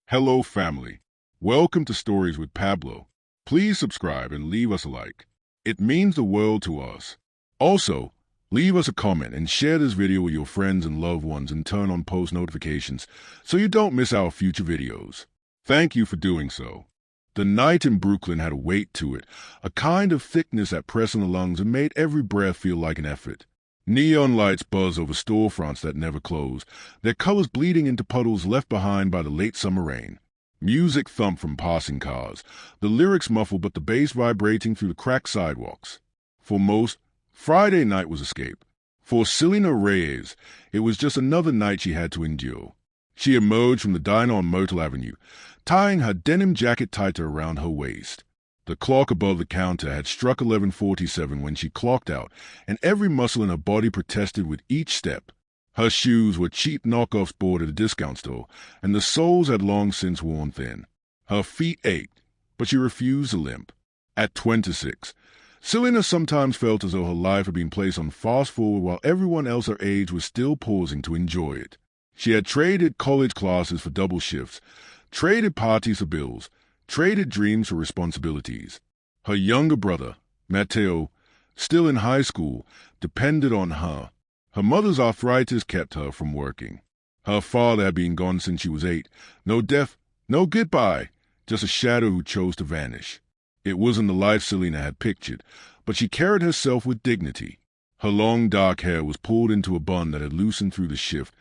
Hello, family. Welcome to Stories with Pablo. Please subscribe and leave us a like. It means the world to us. Also, leave us a comment and share this video with your friends and loved ones and turn on post notifications so you don't miss our future videos. Thank you for doing so. The night in Brooklyn had a weight to it, a kind of thickness that pressed on the lungs and made every breath feel like an effort. Neon lights buzzed over storefronts that never closed, their colors bleeding into puddles left behind by the late summer rain. Music thumped from passing cars, the lyrics muffled but the bass vibrating through the cracked sidewalks. For most, Friday night was escape. For Selena Reyes, it was just another night she had to endure. She emerged from the diner on Myrtle Avenue, tying her denim jacket tighter around her waist. The clock above the counter had struck 11:47 when she clocked out, and every muscle in her body protested with each step. Her shoes were cheap knockoffs bought at a discount store, and the soles had long since worn thin. Her feet ached, but she refused to limp. At 26, Selena sometimes felt as though her life had been placed on fast forward while everyone else her age was still pausing to enjoy it. She had traded college classes for double shifts, traded parties for bills, traded dreams for responsibilities. Her younger brother, Matteo, still in high school, depended on her. Her mother's arthritis kept her from working. Her father had been gone since she was 8. No death, no goodbye, just a shadow who chose to vanish. It wasn't the life Selena had pictured, but she carried herself with dignity. Her long dark hair was pulled into a bun that had loosened through the shift,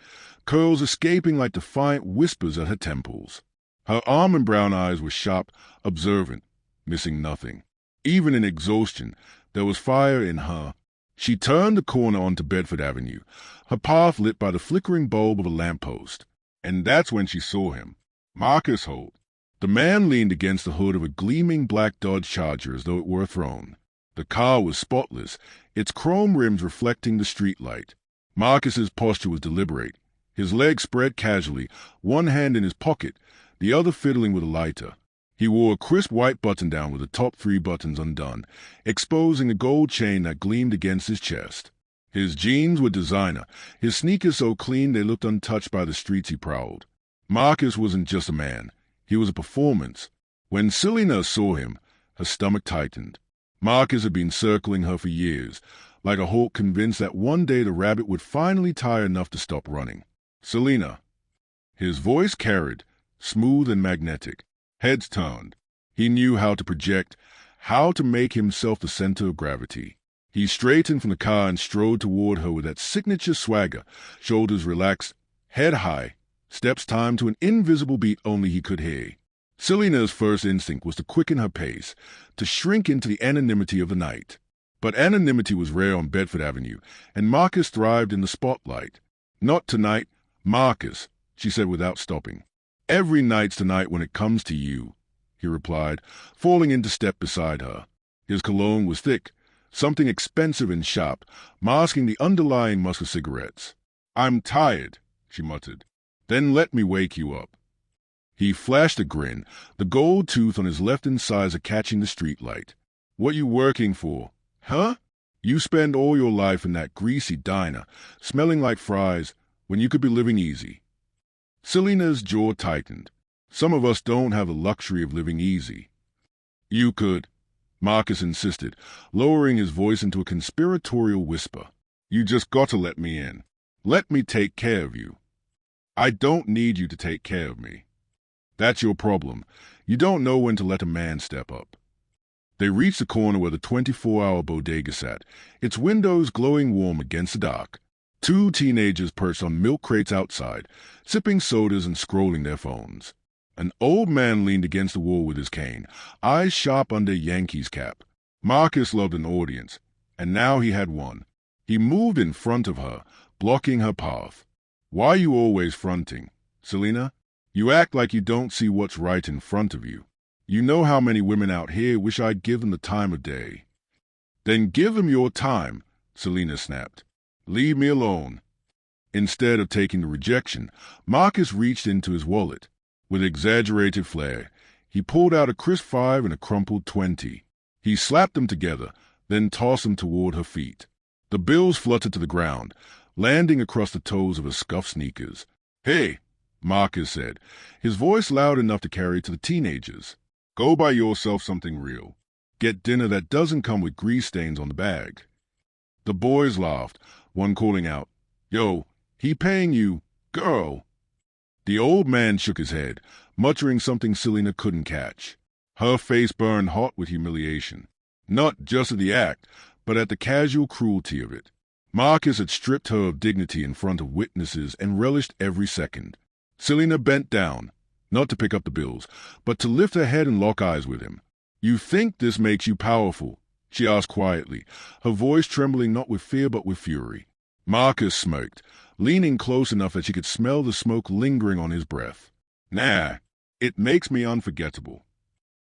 curls escaping like defiant whispers at her temples. Her almond brown eyes were sharp, observant, missing nothing. Even in exhaustion, there was fire in her. She turned the corner onto Bedford Avenue, her path lit by the flickering bulb of a lamppost. And that's when she saw him, Marcus Holt. The man leaned against the hood of a gleaming black Dodge Charger as though it were a throne. The car was spotless, its chrome rims reflecting the streetlight. Marcus's posture was deliberate, his legs spread casually, one hand in his pocket, the other fiddling with a lighter. He wore a crisp white button-down with the top 3 buttons undone, exposing a gold chain that gleamed against his chest. His jeans were designer, his sneakers so clean they looked untouched by the streets he prowled. Marcus wasn't just a man, he was a performance. When Selena saw him, her stomach tightened. Marcus had been circling her for years, like a hawk convinced that one day the rabbit would finally tire enough to stop running. "Selena." His voice carried, smooth and magnetic. Heads turned. He knew how to project, how to make himself the center of gravity. He straightened from the car and strode toward her with that signature swagger, shoulders relaxed, head high, steps timed to an invisible beat only he could hear. Selena's first instinct was to quicken her pace, to shrink into the anonymity of the night. But anonymity was rare on Bedford Avenue, and Marcus thrived in the spotlight. "Not tonight, Marcus," she said without stopping. "Every night's tonight when it comes to you," he replied, falling into step beside her. His cologne was thick, something expensive and sharp, masking the underlying musk of cigarettes. "I'm tired," she muttered. "Then let me wake you up." He flashed a grin, the gold tooth on his left incisor catching the streetlight. "What you working for? Huh? You spend all your life in that greasy diner, smelling like fries, when you could be living easy." Selena's jaw tightened. "Some of us don't have the luxury of living easy." "You could," Marcus insisted, lowering his voice into a conspiratorial whisper. "You just got to let me in. Let me take care of you." "I don't need you to take care of me." "That's your problem. You don't know when to let a man step up." They reached the corner where the 24-hour bodega sat, its windows glowing warm against the dark. 2 teenagers perched on milk crates outside, sipping sodas and scrolling their phones. An old man leaned against the wall with his cane, eyes sharp under a Yankees cap. Marcus loved an audience, and now he had one. He moved in front of her, blocking her path. "Why are you always fronting, Selena? You act like you don't see what's right in front of you. You know how many women out here wish I'd give them the time of day." "Then give them your time," Selena snapped. "Leave me alone." Instead of taking the rejection, Marcus reached into his wallet. With exaggerated flair, he pulled out a crisp 5 and a crumpled 20. He slapped them together, then tossed them toward her feet. The bills fluttered to the ground, landing across the toes of her scuffed sneakers. "Hey!" Marcus said, his voice loud enough to carry to the teenagers. Go buy yourself something real. Get dinner that doesn't come with grease stains on the bag. The boys laughed, one calling out, Yo, he paying you, girl. The old man shook his head, muttering something Selena couldn't catch. Her face burned hot with humiliation, not just at the act, but at the casual cruelty of it. Marcus had stripped her of dignity in front of witnesses and relished every second. Selena bent down, not to pick up the bills, but to lift her head and lock eyes with him. You think this makes you powerful? She asked quietly, her voice trembling not with fear but with fury. Marcus smirked, leaning close enough that she could smell the smoke lingering on his breath. Nah, it makes me unforgettable.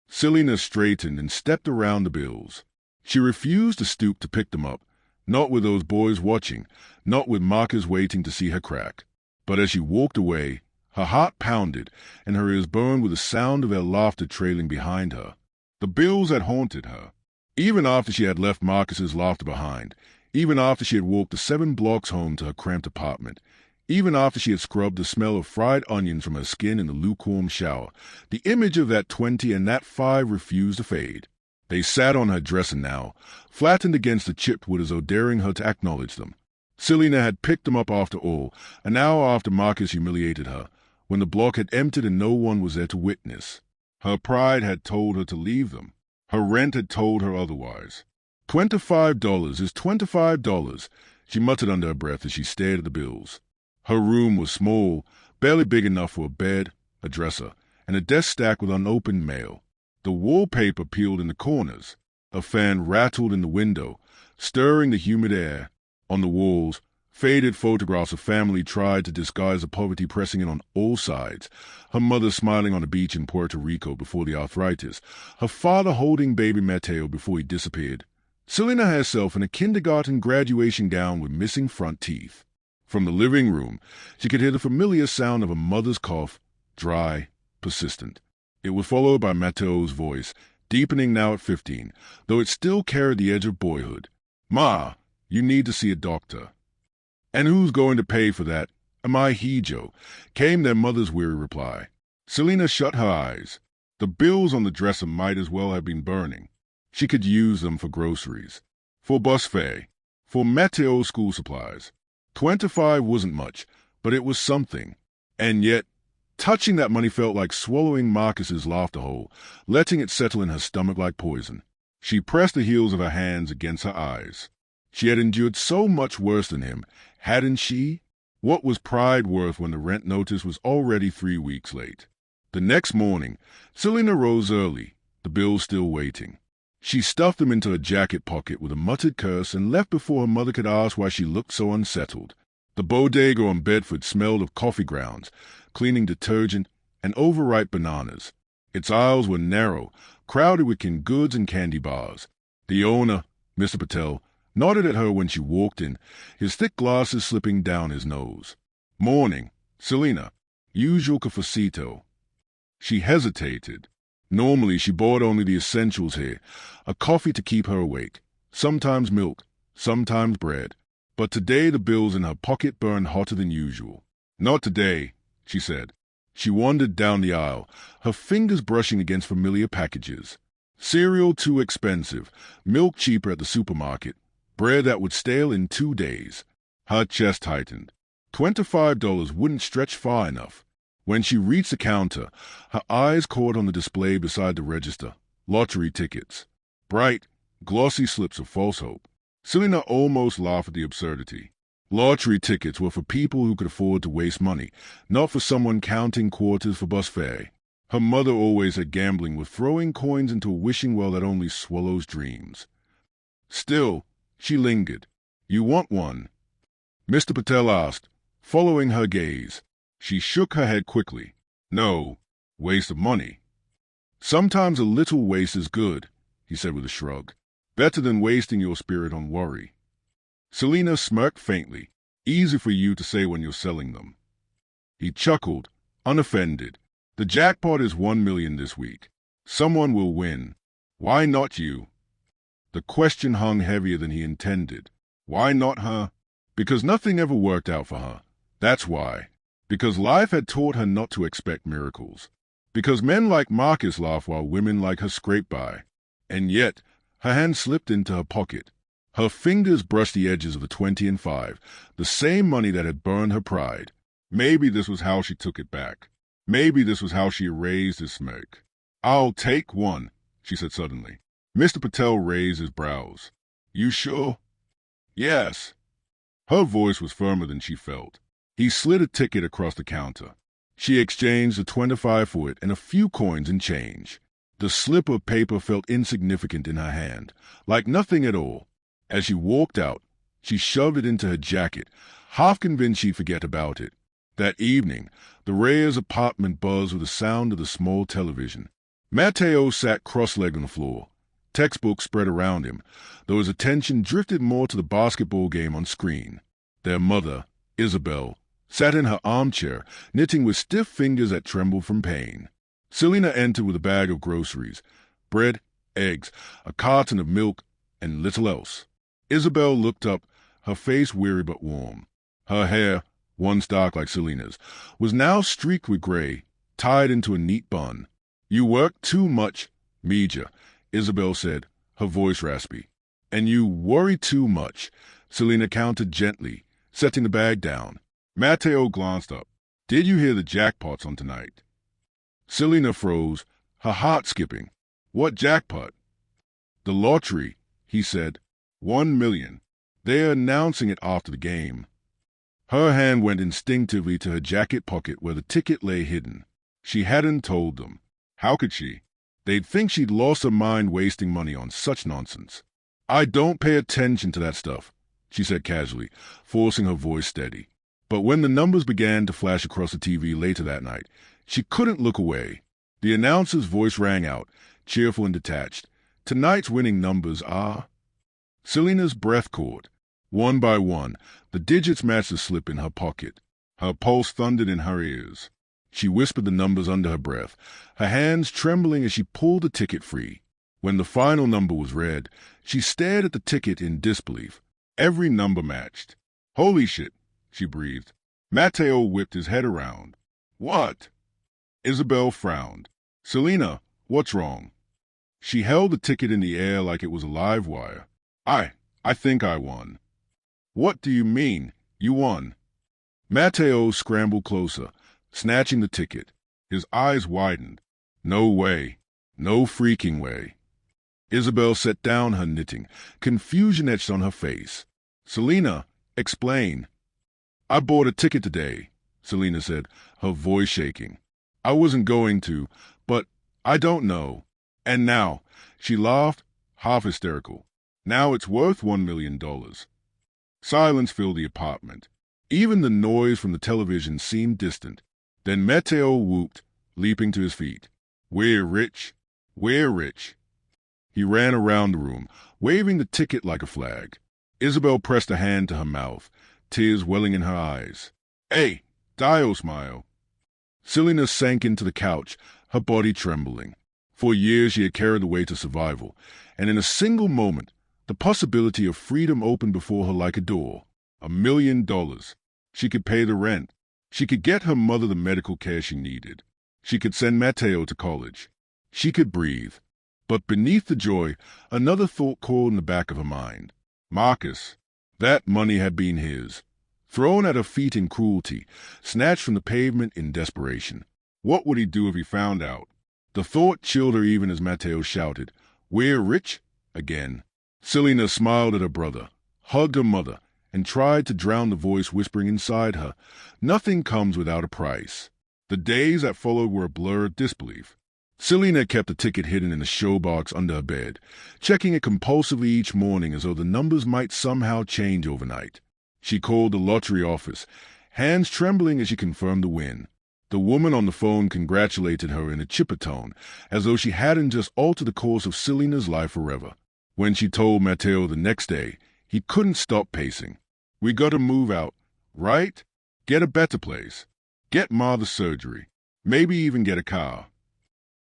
Selena straightened and stepped around the bills. She refused to stoop to pick them up, not with those boys watching, not with Marcus waiting to see her crack. But as she walked away, her heart pounded and her ears burned with the sound of their laughter trailing behind her. The bills had haunted her. Even after she had left Marcus's laughter behind, even after she had walked the 7 blocks home to her cramped apartment, even after she had scrubbed the smell of fried onions from her skin in the lukewarm shower, the image of that 20 and that 5 refused to fade. They sat on her dresser now, flattened against the chipped wood as though daring her to acknowledge them. Selena had picked them up after all, an hour after Marcus humiliated her, when the block had emptied and no one was there to witness. Her pride had told her to leave them. Her rent had told her otherwise. $25 is $25, she muttered under her breath as she stared at the bills. Her room was small, barely big enough for a bed, a dresser, and a desk stacked with unopened mail. The wallpaper peeled in the corners. A fan rattled in the window, stirring the humid air. On the walls, faded photographs of family tried to disguise the poverty pressing in on all sides. Her mother smiling on a beach in Puerto Rico before the arthritis. Her father holding baby Mateo before he disappeared. Selena herself in a kindergarten graduation gown with missing front teeth. From the living room, she could hear the familiar sound of a mother's cough, dry, persistent. It was followed by Mateo's voice, deepening now at 15, though it still carried the edge of boyhood. Ma, you need to see a doctor. And who's going to pay for that? Am I Hijo? Came their mother's weary reply. Selena shut her eyes. The bills on the dresser might as well have been burning. She could use them for groceries, for bus fare, for Mateo's school supplies. 25 wasn't much, but it was something. And yet, touching that money felt like swallowing Marcus's laughter hole, letting it settle in her stomach like poison. She pressed the heels of her hands against her eyes. She had endured so much worse than him, hadn't she? What was pride worth when the rent notice was already 3 weeks late? The next morning, Selena rose early, the bills still waiting. She stuffed them into her jacket pocket with a muttered curse and left before her mother could ask why she looked so unsettled. The bodega on Bedford smelled of coffee grounds, cleaning detergent, and overripe bananas. Its aisles were narrow, crowded with canned goods and candy bars. The owner, Mr. Patel, nodded at her when she walked in, his thick glasses slipping down his nose. Morning, Selena. Usual cafecito. She hesitated. Normally she bought only the essentials here, a coffee to keep her awake, sometimes milk, sometimes bread. But today the bills in her pocket burned hotter than usual. Not today, she said. She wandered down the aisle, her fingers brushing against familiar packages. Cereal too expensive, milk cheaper at the supermarket, bread that would stale in 2 days. Her chest tightened. $25 wouldn't stretch far enough. When she reached the counter, her eyes caught on the display beside the register. Lottery tickets. Bright, glossy slips of false hope. Selena almost laughed at the absurdity. Lottery tickets were for people who could afford to waste money, not for someone counting quarters for bus fare. Her mother always said gambling was throwing coins into a wishing well that only swallows dreams. Still, she lingered. You want one? Mr. Patel asked, following her gaze. She shook her head quickly. No, waste of money. Sometimes a little waste is good, he said with a shrug. Better than wasting your spirit on worry. Selena smirked faintly. Easy for you to say when you're selling them. He chuckled, unoffended. The jackpot is 1 million this week. Someone will win. Why not you? The question hung heavier than he intended. Why not her? Because nothing ever worked out for her. That's why. Because life had taught her not to expect miracles. Because men like Marcus laugh while women like her scrape by. And yet, her hand slipped into her pocket. Her fingers brushed the edges of the 20 and 5, the same money that had burned her pride. Maybe this was how she took it back. Maybe this was how she erased his smirk. "I'll take one," she said suddenly. Mr. Patel raised his brows. "You sure?" "Yes." Her voice was firmer than she felt. He slid a ticket across the counter. She exchanged the 25 for it and a few coins and change. The slip of paper felt insignificant in her hand, like nothing at all. As she walked out, she shoved it into her jacket, half convinced she'd forget about it. That evening, the Reyes apartment buzzed with the sound of the small television. Mateo sat cross-legged on the floor, textbooks spread around him, though his attention drifted more to the basketball game on screen. Their mother, Isabel, sat in her armchair, knitting with stiff fingers that trembled from pain. Selena entered with a bag of groceries, bread, eggs, a carton of milk, and little else. Isabel looked up, her face weary but warm. Her hair, once dark like Selena's, was now streaked with gray, tied into a neat bun. "You work too much, Mija," Isabel said, her voice raspy. "And you worry too much," Selena countered gently, setting the bag down. Mateo glanced up. "Did you hear the jackpot's on tonight?" Selena froze, her heart skipping. "What jackpot?" "The lottery," he said. 1 million. They're announcing it after the game." Her hand went instinctively to her jacket pocket where the ticket lay hidden. She hadn't told them. How could she? They'd think she'd lost her mind wasting money on such nonsense. "I don't pay attention to that stuff," she said casually, forcing her voice steady. But when the numbers began to flash across the TV later that night, she couldn't look away. The announcer's voice rang out, cheerful and detached. "Tonight's winning numbers are..." Selena's breath caught. One by one, the digits matched the slip in her pocket. Her pulse thundered in her ears. She whispered the numbers under her breath, her hands trembling as she pulled the ticket free. When the final number was read, she stared at the ticket in disbelief. Every number matched. "Holy shit," she breathed. Mateo whipped his head around. "What?" Isabel frowned. "Selena, what's wrong?" She held the ticket in the air like it was a live wire. I think I won." "What do you mean, you won?" Mateo scrambled closer, snatching the ticket. His eyes widened. "No way. No freaking way." Isabel set down her knitting, confusion etched on her face. "Selena, explain." "I bought a ticket today," Selena said, her voice shaking. "I wasn't going to, but I don't know. And now," she laughed, half hysterical, "now it's worth $1 million. Silence filled the apartment. Even the noise from the television seemed distant. Then Mateo whooped, leaping to his feet. "We're rich. We're rich." He ran around the room, waving the ticket like a flag. Isabel pressed a hand to her mouth, tears welling in her eyes. "Hey, Dio smile." Selena sank into the couch, her body trembling. For years she had carried the weight of survival, and in a single moment, the possibility of freedom opened before her like a door. $1 million. She could pay the rent. She could get her mother the medical care she needed. She could send Mateo to college. She could breathe. But beneath the joy, another thought called in the back of her mind. Marcus. That money had been his. Thrown at her feet in cruelty, snatched from the pavement in desperation. What would he do if he found out? The thought chilled her even as Mateo shouted, "We're rich?" again. Selena smiled at her brother, hugged her mother, and tried to drown the voice whispering inside her, "Nothing comes without a price." The days that followed were a blur of disbelief. Selena kept the ticket hidden in the showbox under her bed, checking it compulsively each morning as though the numbers might somehow change overnight. She called the lottery office, hands trembling as she confirmed the win. The woman on the phone congratulated her in a chipper tone, as though she hadn't just altered the course of Selena's life forever. When she told Mateo the next day, he couldn't stop pacing. "We gotta move out, right? Get a better place. Get Ma the surgery. Maybe even get a car."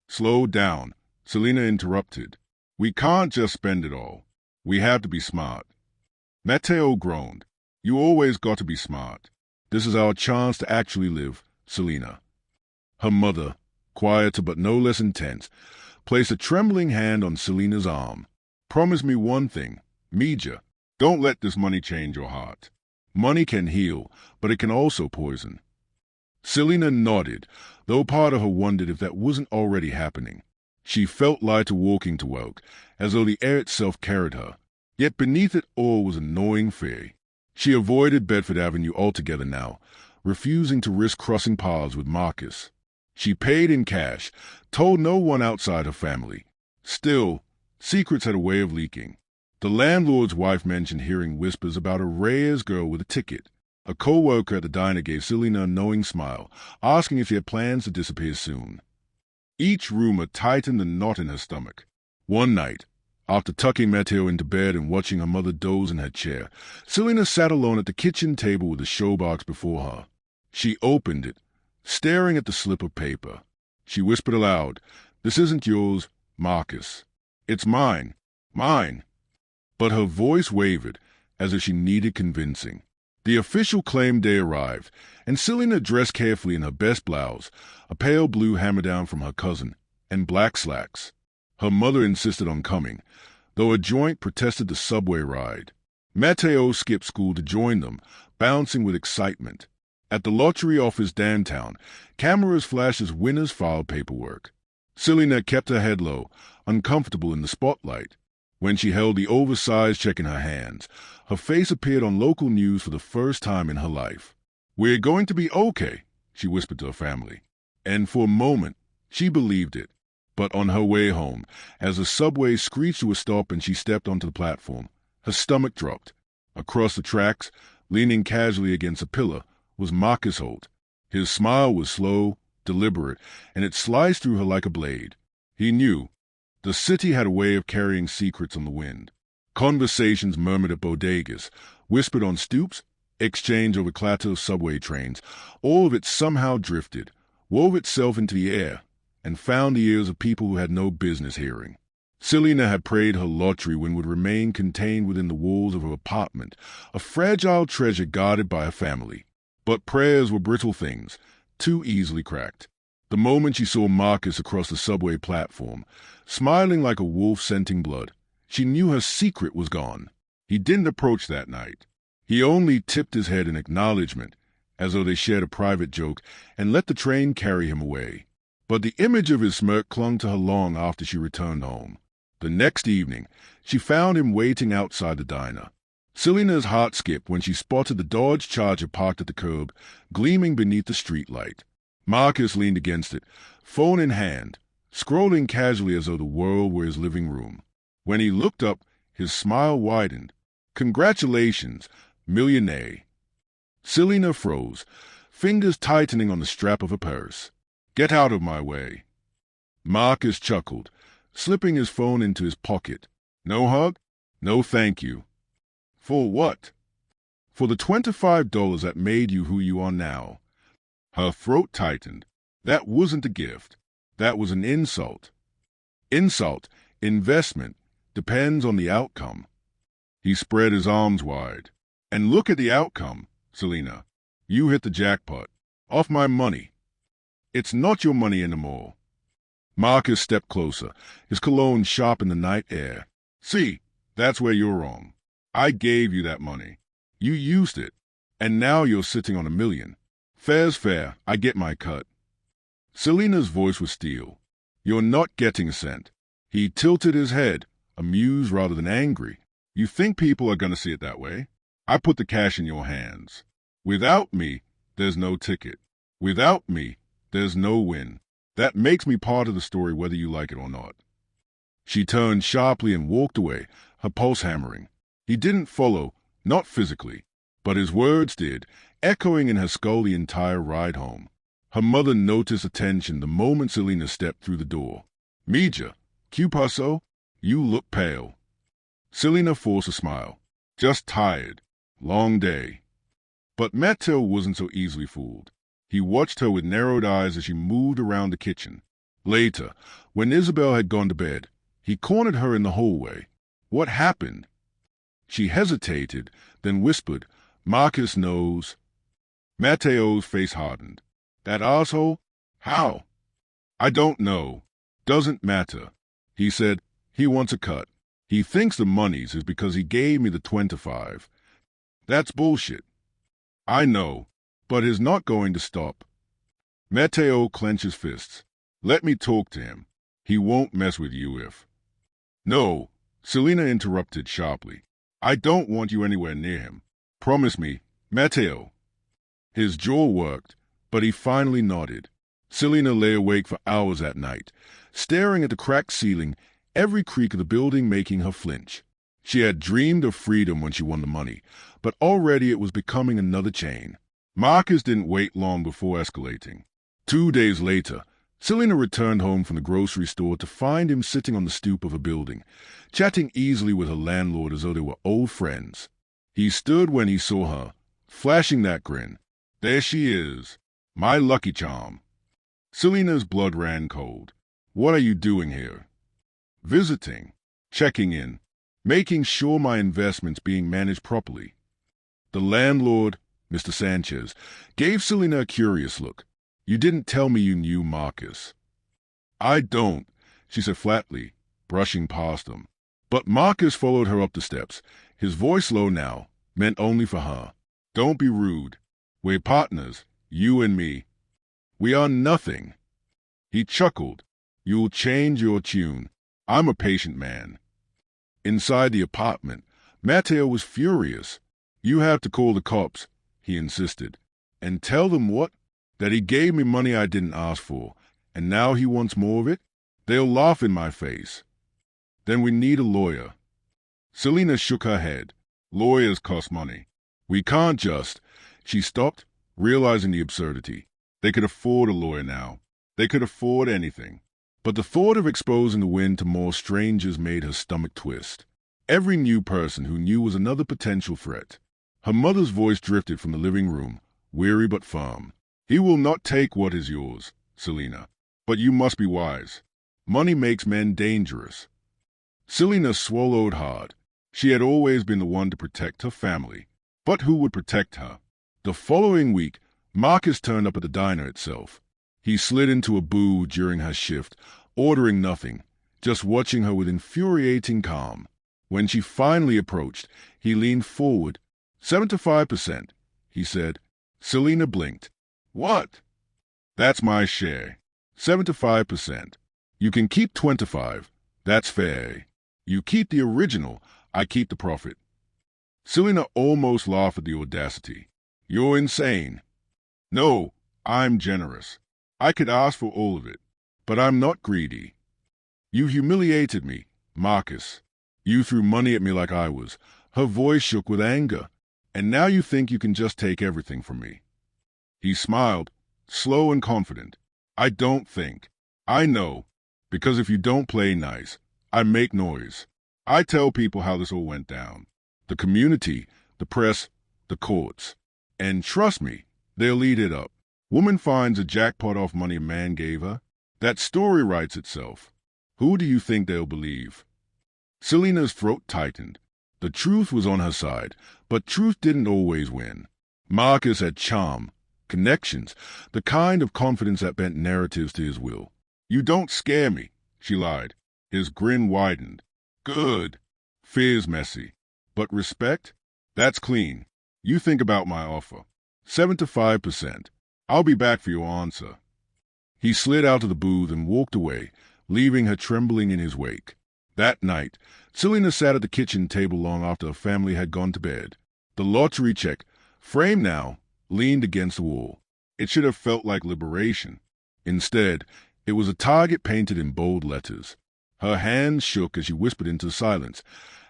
"Slow down," Selena interrupted. "We can't just spend it all. We have to be smart." Mateo groaned. "You always got to be smart." This is our chance to actually live, Selena. Her mother, quieter but no less intense, placed a trembling hand on Selena's arm. Promise me one thing, Mija. Don't let this money change your heart. Money can heal, but it can also poison. Selena nodded, though part of her wondered if that wasn't already happening. She felt lighter walking to work, as though the air itself carried her. Yet beneath it all was a gnawing fear. She avoided Bedford Avenue altogether now, refusing to risk crossing paths with Marcus. She paid in cash, told no one outside her family. Still, secrets had a way of leaking. The landlord's wife mentioned hearing whispers about a Reyes girl with a ticket. A co-worker at the diner gave Selena a knowing smile, asking if she had plans to disappear soon. Each rumor tightened the knot in her stomach. One night, after tucking Mateo into bed and watching her mother doze in her chair, Selena sat alone at the kitchen table with the showbox before her. She opened it, staring at the slip of paper. She whispered aloud, "This isn't yours, Marcus. It's mine. Mine." But her voice wavered, as if she needed convincing. The official claim day arrived, and Selena dressed carefully in her best blouse, a pale blue hand-me-down from her cousin, and black slacks. Her mother insisted on coming, though a joint protested the subway ride. Mateo skipped school to join them, bouncing with excitement. At the lottery office downtown, cameras flashed as winners filed paperwork. Selena kept her head low, uncomfortable in the spotlight. When she held the oversized check in her hands, her face appeared on local news for the first time in her life. "We're going to be okay," she whispered to her family. And for a moment, she believed it. But on her way home, as the subway screeched to a stop and she stepped onto the platform, her stomach dropped. Across the tracks, leaning casually against a pillar, was Marcus Holt. His smile was slow, deliberate, and it sliced through her like a blade. He knew. The city had a way of carrying secrets on the wind. Conversations murmured at bodegas, whispered on stoops, exchanged over clatter of subway trains. All of it somehow drifted, wove itself into the air, and found the ears of people who had no business hearing. Selena had prayed her lottery win would remain contained within the walls of her apartment, a fragile treasure guarded by her family. But prayers were brittle things, too easily cracked. The moment she saw Marcus across the subway platform, smiling like a wolf scenting blood, she knew her secret was gone. He didn't approach that night. He only tipped his head in acknowledgement, as though they shared a private joke, and let the train carry him away. But the image of his smirk clung to her long after she returned home. The next evening, she found him waiting outside the diner. Selena's heart skipped when she spotted the Dodge Charger parked at the curb, gleaming beneath the streetlight. Marcus leaned against it, phone in hand, scrolling casually as though the world were his living room. When he looked up, his smile widened. "Congratulations, millionaire." Selena froze, fingers tightening on the strap of her purse. "Get out of my way." Marcus chuckled, slipping his phone into his pocket. "No hug? No thank you." "For what?" "For the $25 that made you who you are now." Her throat tightened. That wasn't a gift. That was an insult. Insult, investment, depends on the outcome. He spread his arms wide. "And look at the outcome, Selena. You hit the jackpot. Off my money." "It's not your money anymore." Marcus stepped closer, his cologne sharp in the night air. "See, that's where you're wrong. I gave you that money. You used it. And now you're sitting on $1 million. Fair's fair. I get my cut." Selena's voice was steel. "You're not getting a cent." He tilted his head, amused rather than angry. "You think people are going to see it that way? I put the cash in your hands. Without me, there's no ticket. Without me, there's no win. That makes me part of the story whether you like it or not." She turned sharply and walked away, her pulse hammering. He didn't follow, not physically, but his words did, echoing in her skull the entire ride home. Her mother noticed the tension the moment Selena stepped through the door. "Mija, ¿qué pasó? You look pale." Selena forced a smile. "Just tired. Long day." But Mateo wasn't so easily fooled. He watched her with narrowed eyes as she moved around the kitchen. Later, when Isabel had gone to bed, he cornered her in the hallway. "What happened?" She hesitated, then whispered, "Marcus knows." Matteo's face hardened. That asshole? How? I don't know. Doesn't matter. He said he wants a cut. He thinks the money's is because he gave me the 25. That's bullshit. I know, but he's not going to stop. Matteo clenched his fists. Let me talk to him. He won't mess with you if... No, Selena interrupted sharply. I don't want you anywhere near him. Promise me, Matteo. His jaw worked, but he finally nodded. Selena lay awake for hours that night, staring at the cracked ceiling, every creak of the building making her flinch. She had dreamed of freedom when she won the money, but already it was becoming another chain. Marcus didn't wait long before escalating. 2 days later, Selena returned home from the grocery store to find him sitting on the stoop of a building, chatting easily with her landlord as though they were old friends. He stood when he saw her, flashing that grin. There she is, my lucky charm. Selena's blood ran cold. What are you doing here? Visiting, checking in, making sure my investment's being managed properly. The landlord, Mr. Sanchez, gave Selena a curious look. You didn't tell me you knew Marcus. I don't, she said flatly, brushing past him. But Marcus followed her up the steps, his voice low now, meant only for her. Don't be rude. We're partners, you and me. We are nothing. He chuckled. You'll change your tune. I'm a patient man. Inside the apartment, Matteo was furious. You have to call the cops, he insisted. And tell them what? That he gave me money I didn't ask for, and now he wants more of it? They'll laugh in my face. Then we need a lawyer. Selena shook her head. Lawyers cost money. We can't just... She stopped, realizing the absurdity. They could afford a lawyer now. They could afford anything. But the thought of exposing the wind to more strangers made her stomach twist. Every new person who knew was another potential threat. Her mother's voice drifted from the living room, weary but firm. He will not take what is yours, Selena. But you must be wise. Money makes men dangerous. Selena swallowed hard. She had always been the one to protect her family. But who would protect her? The following week, Marcus turned up at the diner itself. He slid into a booth during her shift, ordering nothing, just watching her with infuriating calm. When she finally approached, he leaned forward. 75%, he said. Selena blinked. What? That's my share. 75%. You can keep 25. That's fair. You keep the original, I keep the profit. Selena almost laughed at the audacity. You're insane. No, I'm generous. I could ask for all of it, but I'm not greedy. You humiliated me, Marcus. You threw money at me like I was. Her voice shook with anger. And now you think you can just take everything from me. He smiled, slow and confident. I don't think. I know. Because if you don't play nice, I make noise. I tell people how this all went down. The community, the press, the courts. And trust me, they'll eat it up. Woman finds a jackpot off money a man gave her. That story writes itself. Who do you think they'll believe? Selena's throat tightened. The truth was on her side, but truth didn't always win. Marcus had charm, connections, the kind of confidence that bent narratives to his will. You don't scare me, she lied. His grin widened. Good. Fear's messy. But respect? That's clean. You think about my offer. 75%. I'll be back for your answer. He slid out of the booth and walked away, leaving her trembling in his wake. That night, Selena sat at the kitchen table long after her family had gone to bed. The lottery check, framed now, leaned against the wall. It should have felt like liberation. Instead, it was a target painted in bold letters. Her hands shook as she whispered into silence,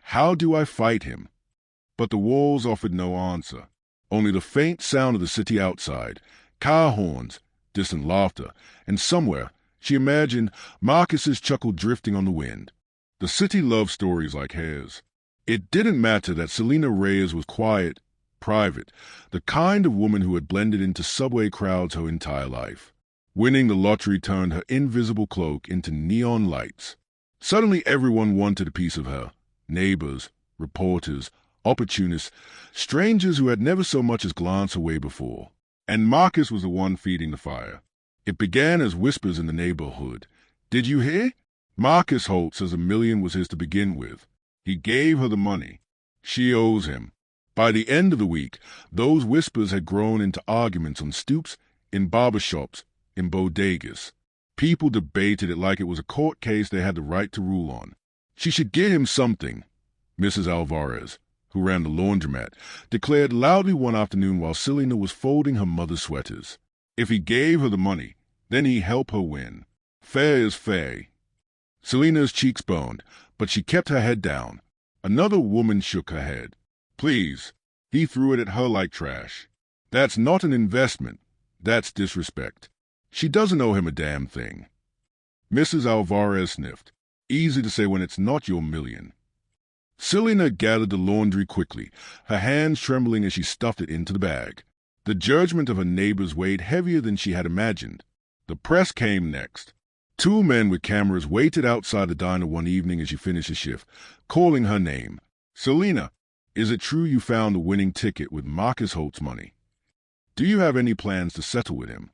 How do I fight him? But the walls offered no answer, only the faint sound of the city outside, car horns, distant laughter, and somewhere, she imagined, Marcus's chuckle drifting on the wind. The city loved stories like hers. It didn't matter that Selena Reyes was quiet, private, the kind of woman who had blended into subway crowds her entire life. Winning the lottery turned her invisible cloak into neon lights. Suddenly everyone wanted a piece of her. Neighbors, reporters, opportunists, strangers who had never so much as glanced away before. And Marcus was the one feeding the fire. It began as whispers in the neighborhood. Did you hear? Marcus Holt says $1 million was his to begin with. He gave her the money. She owes him. By the end of the week, those whispers had grown into arguments on stoops, in barbershops, in bodegas. People debated it like it was a court case they had the right to rule on. She should get him something, Mrs. Alvarez, who ran the laundromat, declared loudly one afternoon while Selena was folding her mother's sweaters. If he gave her the money, then he'd help her win. Fair is fair. Selena's cheeks burned, but she kept her head down. Another woman shook her head. Please. He threw it at her like trash. That's not an investment. That's disrespect. She doesn't owe him a damn thing. Mrs. Alvarez sniffed. Easy to say when it's not your million. Selena gathered the laundry quickly, her hands trembling as she stuffed it into the bag. The judgment of her neighbors weighed heavier than she had imagined. The press came next. 2 men with cameras waited outside the diner one evening as she finished her shift, calling her name. Selena, is it true you found the winning ticket with Marcus Holt's money? Do you have any plans to settle with him?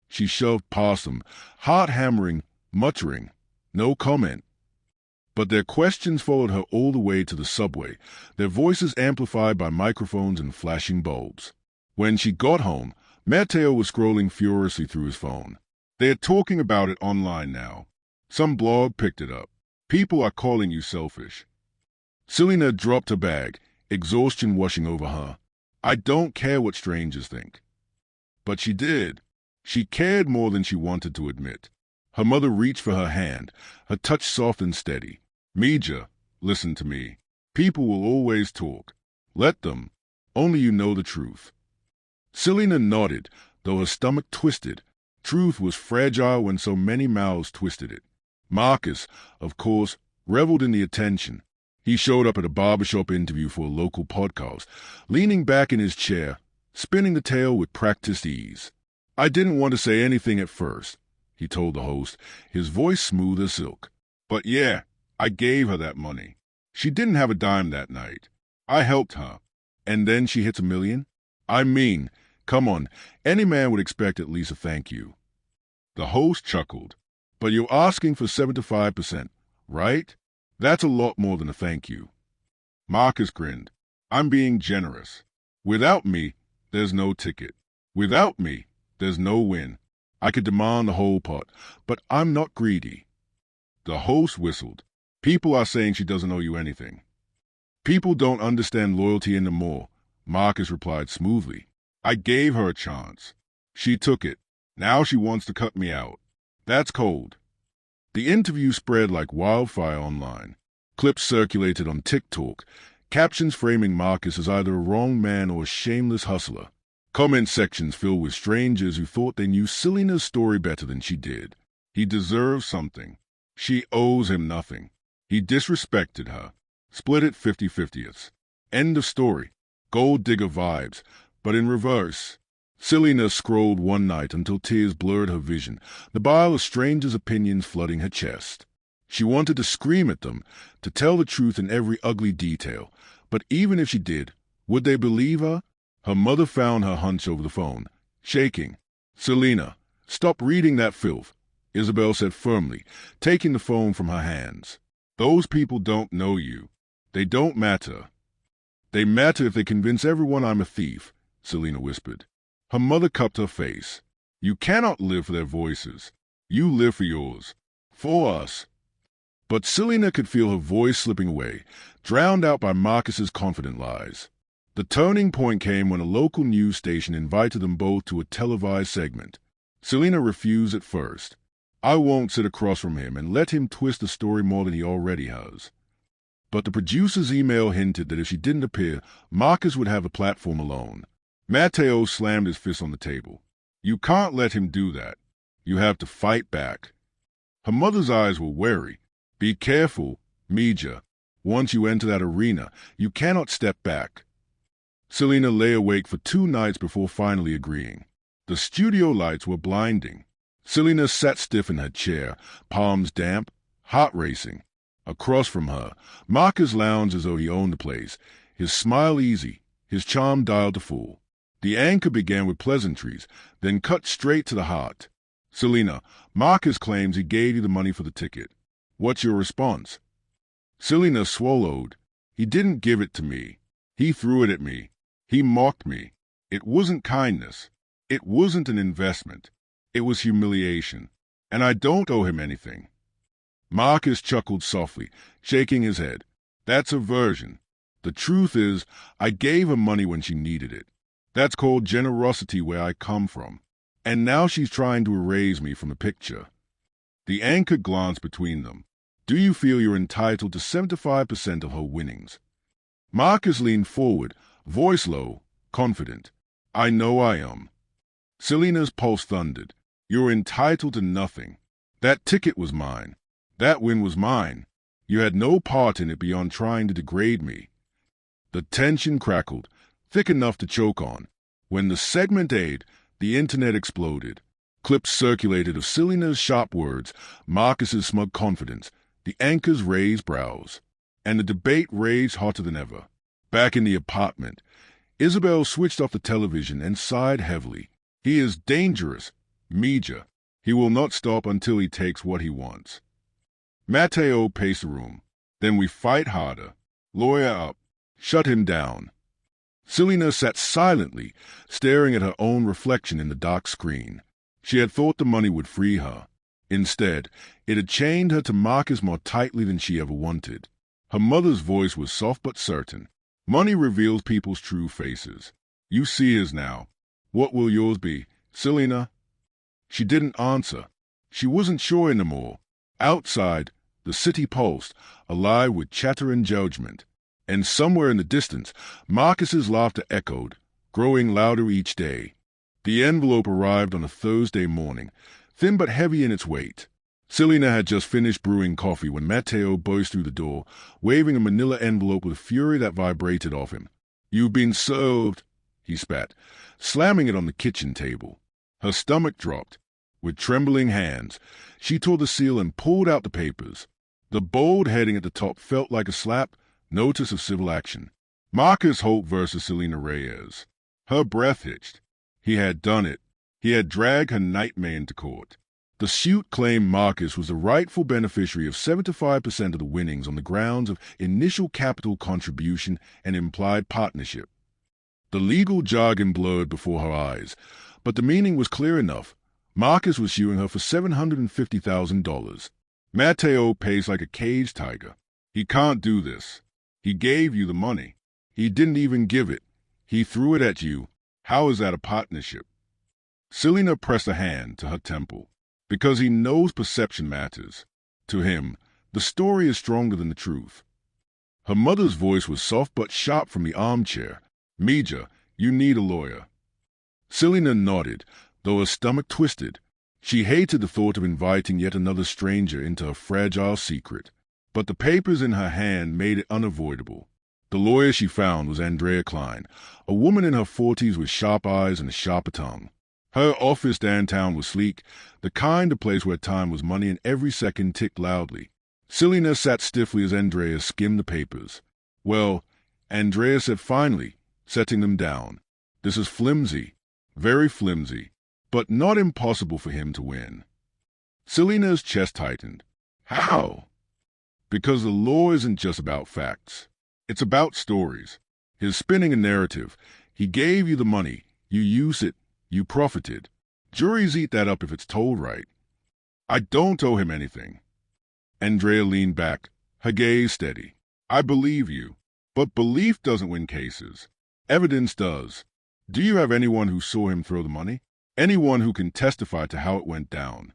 She shoved past them, heart hammering, muttering, no comment. But their questions followed her all the way to the subway, their voices amplified by microphones and flashing bulbs. When she got home, Mateo was scrolling furiously through his phone. They are talking about it online now. Some blog picked it up. People are calling you selfish. Selena dropped her bag, exhaustion washing over her. I don't care what strangers think. But she did. She cared more than she wanted to admit. Her mother reached for her hand, her touch soft and steady. Mija, listen to me. People will always talk. Let them. Only you know the truth. Selena nodded, though her stomach twisted. Truth was fragile when so many mouths twisted it. Marcus, of course, reveled in the attention. He showed up at a barbershop interview for a local podcast, leaning back in his chair, spinning the tale with practiced ease. I didn't want to say anything at first, he told the host, his voice smooth as silk. But yeah, I gave her that money. She didn't have a dime that night. I helped her. And then she hits $1 million? I mean, come on, any man would expect at least a thank you. The host chuckled. But you're asking for 75%, right? That's a lot more than a thank you. Marcus grinned. I'm being generous. Without me, there's no ticket. Without me, there's no win. I could demand the whole pot, but I'm not greedy. The host whistled. People are saying she doesn't owe you anything. People don't understand loyalty anymore, Marcus replied smoothly. I gave her a chance. She took it. Now she wants to cut me out. That's cold. The interview spread like wildfire online. Clips circulated on TikTok, captions framing Marcus as either a wrong man or a shameless hustler. Comment sections filled with strangers who thought they knew Selena's story better than she did. He deserves something. She owes him nothing. He disrespected her. Split it 50-50ths. End of story. Gold digger vibes, but in reverse. Selena scrolled one night until tears blurred her vision, the bile of strangers' opinions flooding her chest. She wanted to scream at them, to tell the truth in every ugly detail, but even if she did, would they believe her? Her mother found her hunch over the phone, shaking. Selena, stop reading that filth, Isabel said firmly, taking the phone from her hands. Those people don't know you. They don't matter. They matter if they convince everyone I'm a thief, Selena whispered. Her mother cupped her face. You cannot live for their voices. You live for yours. For us. But Selena could feel her voice slipping away, drowned out by Marcus's confident lies. The turning point came when a local news station invited them both to a televised segment. Selena refused at first. I won't sit across from him and let him twist the story more than he already has. But the producer's email hinted that if she didn't appear, Marcus would have a platform alone. Mateo slammed his fist on the table. You can't let him do that. You have to fight back. Her mother's eyes were wary. Be careful, Mija. Once you enter that arena, you cannot step back. Selena lay awake for 2 nights before finally agreeing. The studio lights were blinding. Selena sat stiff in her chair, palms damp, heart racing. Across from her, Marcus lounged as though he owned the place, his smile easy, his charm dialed to full. The anchor began with pleasantries, then cut straight to the heart. Selena, Marcus claims he gave you the money for the ticket. What's your response? Selena swallowed. He didn't give it to me. He threw it at me. He mocked me. It wasn't kindness. It wasn't an investment. It was humiliation. And I don't owe him anything. Marcus chuckled softly, shaking his head. That's aversion. The truth is, I gave her money when she needed it. That's called generosity where I come from. And now she's trying to erase me from the picture. The anchor glanced between them. Do you feel you're entitled to 75% of her winnings? Marcus leaned forward, voice low, confident. I know I am. Selena's pulse thundered. You're entitled to nothing. That ticket was mine. That win was mine. You had no part in it beyond trying to degrade me. The tension crackled, thick enough to choke on. When the segment aired, the internet exploded. Clips circulated of Selena's sharp words, Marcus's smug confidence, the anchor's raised brows. And the debate raged hotter than ever. Back in the apartment, Isabel switched off the television and sighed heavily. He is dangerous. Major. He will not stop until he takes what he wants. Matteo paced the room. Then we fight harder. Lawyer up. Shut him down. Selena sat silently, staring at her own reflection in the dark screen. She had thought the money would free her. Instead, it had chained her to Marcus more tightly than she ever wanted. Her mother's voice was soft but certain. Money reveals people's true faces. You see his now. What will yours be, Selena? She didn't answer. She wasn't sure anymore. Outside, the city pulsed, alive with chatter and judgment. And somewhere in the distance, Marcus's laughter echoed, growing louder each day. The envelope arrived on a Thursday morning, thin but heavy in its weight. Selena had just finished brewing coffee when Matteo burst through the door, waving a manila envelope with fury that vibrated off him. You've been served, he spat, slamming it on the kitchen table. Her stomach dropped. With trembling hands, she tore the seal and pulled out the papers. The bold heading at the top felt like a slap, notice of civil action. Marcus Holt versus Selena Reyes. Her breath hitched. He had done it. He had dragged her nightmare into court. The suit claimed Marcus was the rightful beneficiary of 75% of the winnings on the grounds of initial capital contribution and implied partnership. The legal jargon blurred before her eyes, but the meaning was clear enough. Marcus was suing her for $750,000. Matteo paced like a caged tiger. He can't do this. He gave you the money. He didn't even give it. He threw it at you. How is that a partnership? Selena pressed a hand to her temple. Because he knows perception matters. To him, the story is stronger than the truth. Her mother's voice was soft but sharp from the armchair. Major, you need a lawyer. Selena nodded, though her stomach twisted. She hated the thought of inviting yet another stranger into her fragile secret. But the papers in her hand made it unavoidable. The lawyer she found was Andrea Klein, a woman in her 40s with sharp eyes and a sharper tongue. Her office downtown was sleek, the kind of place where time was money and every second ticked loudly. Selena sat stiffly as Andrea skimmed the papers. Well, Andrea said finally, setting them down. This is flimsy, very flimsy, but not impossible for him to win. Selena's chest tightened. How? Because the law isn't just about facts. It's about stories. He's spinning a narrative. He gave you the money. You use it. You profited. Juries eat that up if it's told right. I don't owe him anything. Andrea leaned back, her gaze steady. I believe you. But belief doesn't win cases. Evidence does. Do you have anyone who saw him throw the money? Anyone who can testify to how it went down?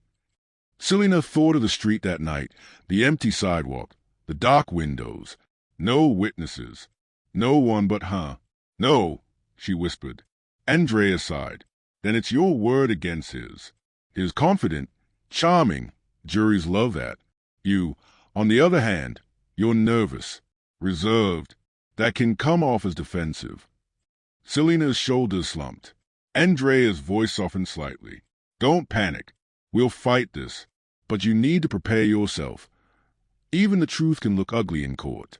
Selena thought of the street that night, the empty sidewalk, the dark windows. No witnesses. No one but her. No, she whispered. Andrea sighed. Then it's your word against his. He's confident, charming. Juries love that. You, on the other hand, you're nervous, reserved. That can come off as defensive. Selena's shoulders slumped. Andrea's voice softened slightly. Don't panic. We'll fight this. But you need to prepare yourself. Even the truth can look ugly in court.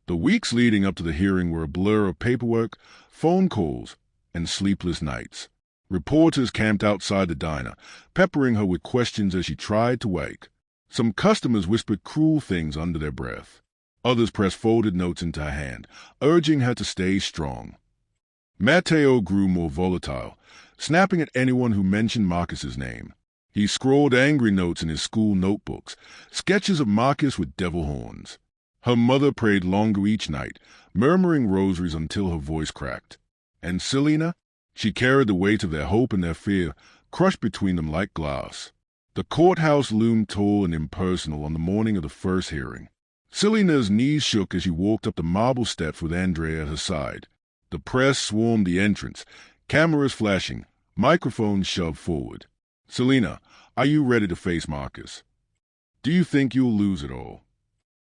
The weeks leading up to the hearing were a blur of paperwork, phone calls, and sleepless nights. Reporters camped outside the diner, peppering her with questions as she tried to wake. Some customers whispered cruel things under their breath. Others pressed folded notes into her hand, urging her to stay strong. Matteo grew more volatile, snapping at anyone who mentioned Marcus's name. He scrawled angry notes in his school notebooks, sketches of Marcus with devil horns. Her mother prayed longer each night, murmuring rosaries until her voice cracked. And Selena? She carried the weight of their hope and their fear, crushed between them like glass. The courthouse loomed tall and impersonal on the morning of the first hearing. Selena's knees shook as she walked up the marble steps with Andrea at her side. The press swarmed the entrance, cameras flashing, microphones shoved forward. "Selena, are you ready to face Marcus? Do you think you'll lose it all?"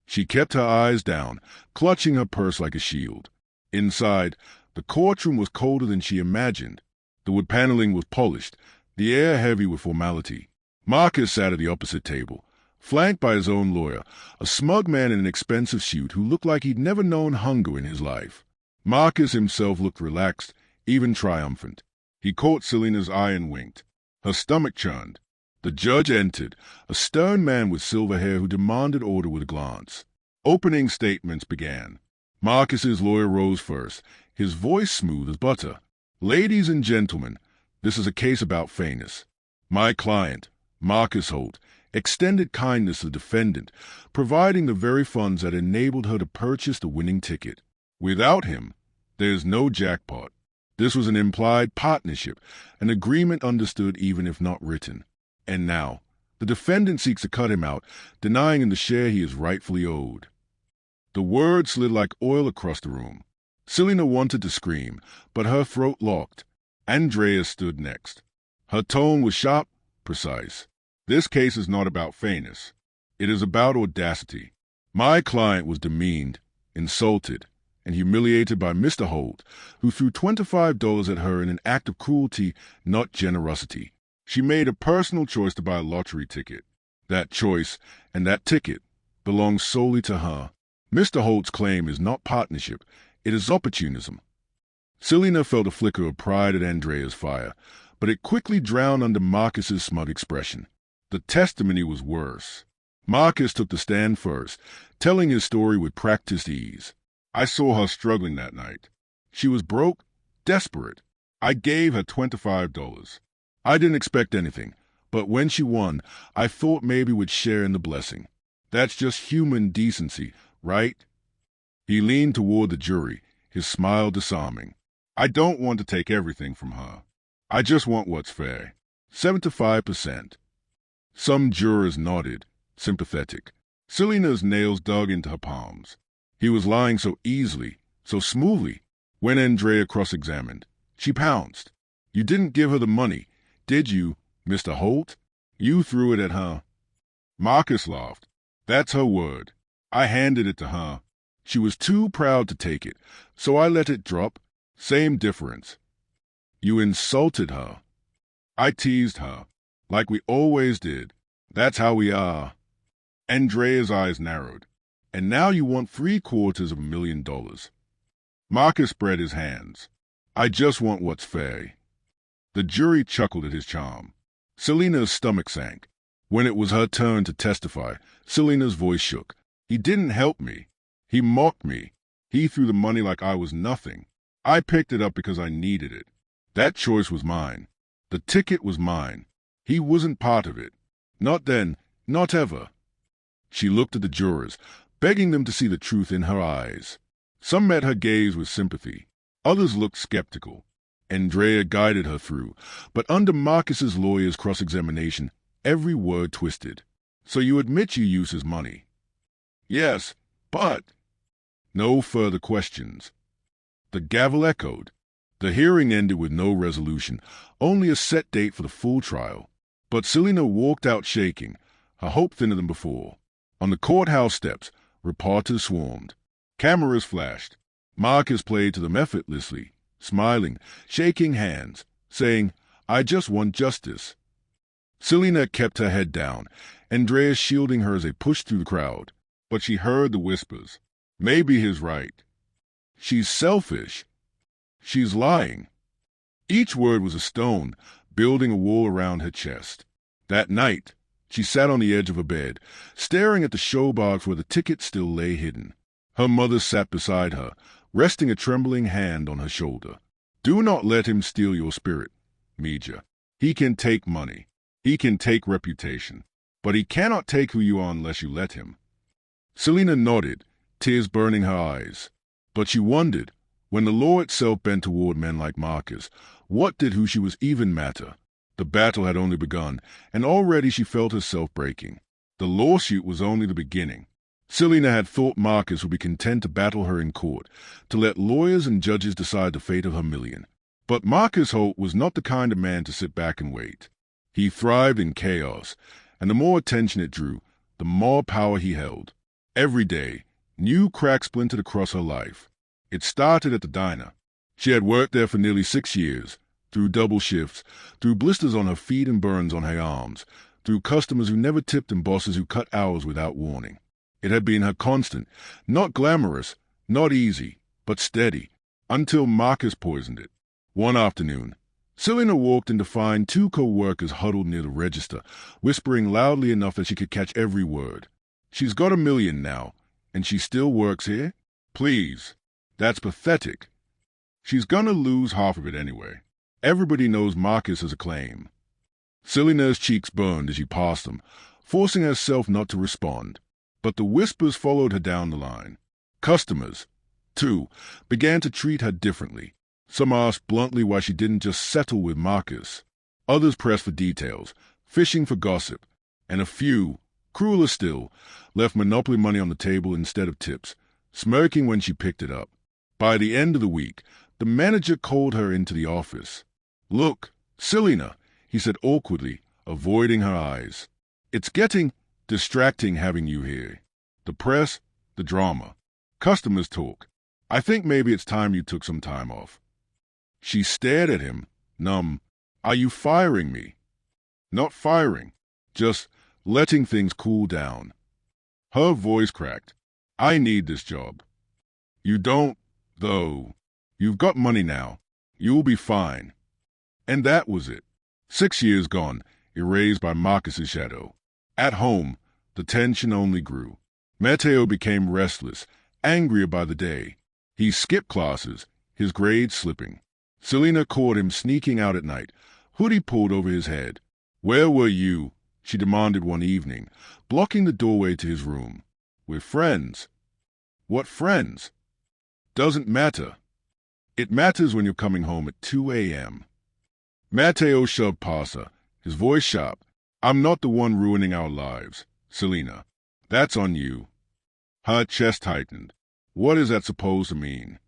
She kept her eyes down, clutching her purse like a shield. Inside, the courtroom was colder than she imagined. The wood paneling was polished, the air heavy with formality. Marcus sat at the opposite table, flanked by his own lawyer, a smug man in an expensive suit who looked like he'd never known hunger in his life. Marcus himself looked relaxed, even triumphant. He caught Selena's eye and winked. Her stomach churned. The judge entered, a stern man with silver hair who demanded order with a glance. Opening statements began. Marcus's lawyer rose first, his voice smooth as butter. "Ladies and gentlemen, this is a case about fairness. My client, Marcus Holt, extended kindness to the defendant, providing the very funds that enabled her to purchase the winning ticket. Without him, there's no jackpot. This was an implied partnership, an agreement understood even if not written. And now, the defendant seeks to cut him out, denying him the share he is rightfully owed." The words slid like oil across the room. Selena wanted to scream, but her throat locked. Andrea stood next. Her tone was sharp, precise. "This case is not about fairness. It is about audacity. My client was demeaned, insulted, and humiliated by Mr. Holt, who threw $25 at her in an act of cruelty, not generosity. She made a personal choice to buy a lottery ticket. That choice and that ticket belongs solely to her. Mr. Holt's claim is not partnership, it is opportunism." Selena felt a flicker of pride at Andrea's fire, but it quickly drowned under Marcus's smug expression. The testimony was worse. Marcus took the stand first, telling his story with practiced ease. "I saw her struggling that night. She was broke, desperate. I gave her $25. I didn't expect anything, but when she won, I thought maybe we'd share in the blessing. That's just human decency, right?" He leaned toward the jury, his smile disarming. "I don't want to take everything from her. I just want what's fair. 75%. Some jurors nodded, sympathetic. Selena's nails dug into her palms. He was lying so easily, so smoothly. When Andrea cross-examined, she pounced. "You didn't give her the money, did you, Mr. Holt? You threw it at her." Marcus laughed. "That's her word. I handed it to her. She was too proud to take it, so I let it drop. Same difference. You insulted her." "I teased her, like we always did. That's how we are." Andrea's eyes narrowed. "And now you want $750,000. Marcus spread his hands. "I just want what's fair." The jury chuckled at his charm. Selena's stomach sank. When it was her turn to testify, Selena's voice shook. "He didn't help me. He mocked me. He threw the money like I was nothing. I picked it up because I needed it. That choice was mine. The ticket was mine. He wasn't part of it. Not then, not ever." She looked at the jurors, begging them to see the truth in her eyes. Some met her gaze with sympathy. Others looked skeptical. Andrea guided her through, but under Marcus's lawyer's cross-examination, every word twisted. "So you admit you used his money?" "Yes, but—" No further questions. The gavel echoed. The hearing ended with no resolution, only a set date for the full trial. But Selena walked out shaking, her hope thinner than before. On the courthouse steps, reporters swarmed. Cameras flashed. Marcus played to them effortlessly, smiling, shaking hands, saying, "I just want justice." Selena kept her head down, Andrea shielding her as they pushed through the crowd. But she heard the whispers. "Maybe he's right. She's selfish. She's lying." Each word was a stone, building a wall around her chest. That night, she sat on the edge of her bed, staring at the show box where the ticket still lay hidden. Her mother sat beside her, resting a trembling hand on her shoulder. Do not let him steal your spirit, Mija. He can take money. He can take reputation. But he cannot take who you are unless you let him. Selena nodded, tears burning her eyes. But she wondered, when the law itself bent toward men like Marcus, what did who she was even matter? The battle had only begun, and already she felt herself breaking. The lawsuit was only the beginning. Selena had thought Marcus would be content to battle her in court, to let lawyers and judges decide the fate of her million. But Marcus Holt was not the kind of man to sit back and wait. He thrived in chaos, and the more attention it drew, the more power he held. Every day, new cracks splintered across her life. It started at the diner. She had worked there for nearly 6 years, through double shifts, through blisters on her feet and burns on her arms, through customers who never tipped and bosses who cut hours without warning. It had been her constant, not glamorous, not easy, but steady, until Marcus poisoned it. One afternoon, Selena walked in to find 2 co-workers huddled near the register, whispering loudly enough that she could catch every word. She's got $1 million now, and she still works here? Please. That's pathetic. She's gonna lose half of it anyway. Everybody knows Marcus has a claim. Selena's cheeks burned as she passed them, forcing herself not to respond. But the whispers followed her down the line. Customers, too, began to treat her differently. Some asked bluntly why she didn't just settle with Marcus. Others pressed for details, fishing for gossip. And a few, crueler still, left Monopoly money on the table instead of tips, smirking when she picked it up. By the end of the week, the manager called her into the office. "Look, Selena," he said awkwardly, avoiding her eyes. "It's getting distracting having you here. The press, the drama, customers talk. I think maybe it's time you took some time off." She stared at him, numb. "Are you firing me?" "Not firing, just letting things cool down." Her voice cracked. "I need this job." "You don't, though. You've got money now. You'll be fine." And that was it. 6 years gone, erased by Marcus's shadow. At home, the tension only grew. Matteo became restless, angrier by the day. He skipped classes, his grades slipping. Selena caught him sneaking out at night, hoodie pulled over his head. "Where were you?" she demanded one evening, blocking the doorway to his room. "With friends." "What friends?" "Doesn't matter." "It matters when you're coming home at 2 a.m. Matteo shoved past her, his voice sharp. "I'm not the one ruining our lives, Selena. That's on you." Her chest tightened. What is that supposed to mean?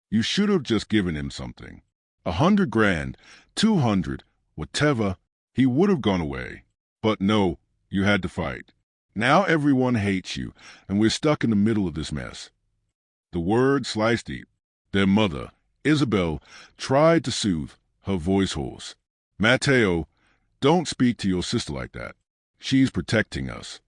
You should have just given him something. 100 grand, 200, whatever. He would have gone away. But no, you had to fight. Now everyone hates you, and we're stuck in the middle of this mess. The word sliced deep. Their mother, Isabel, tried to soothe, her voice hoarse. "Matteo, don't speak to your sister like that. She's protecting us."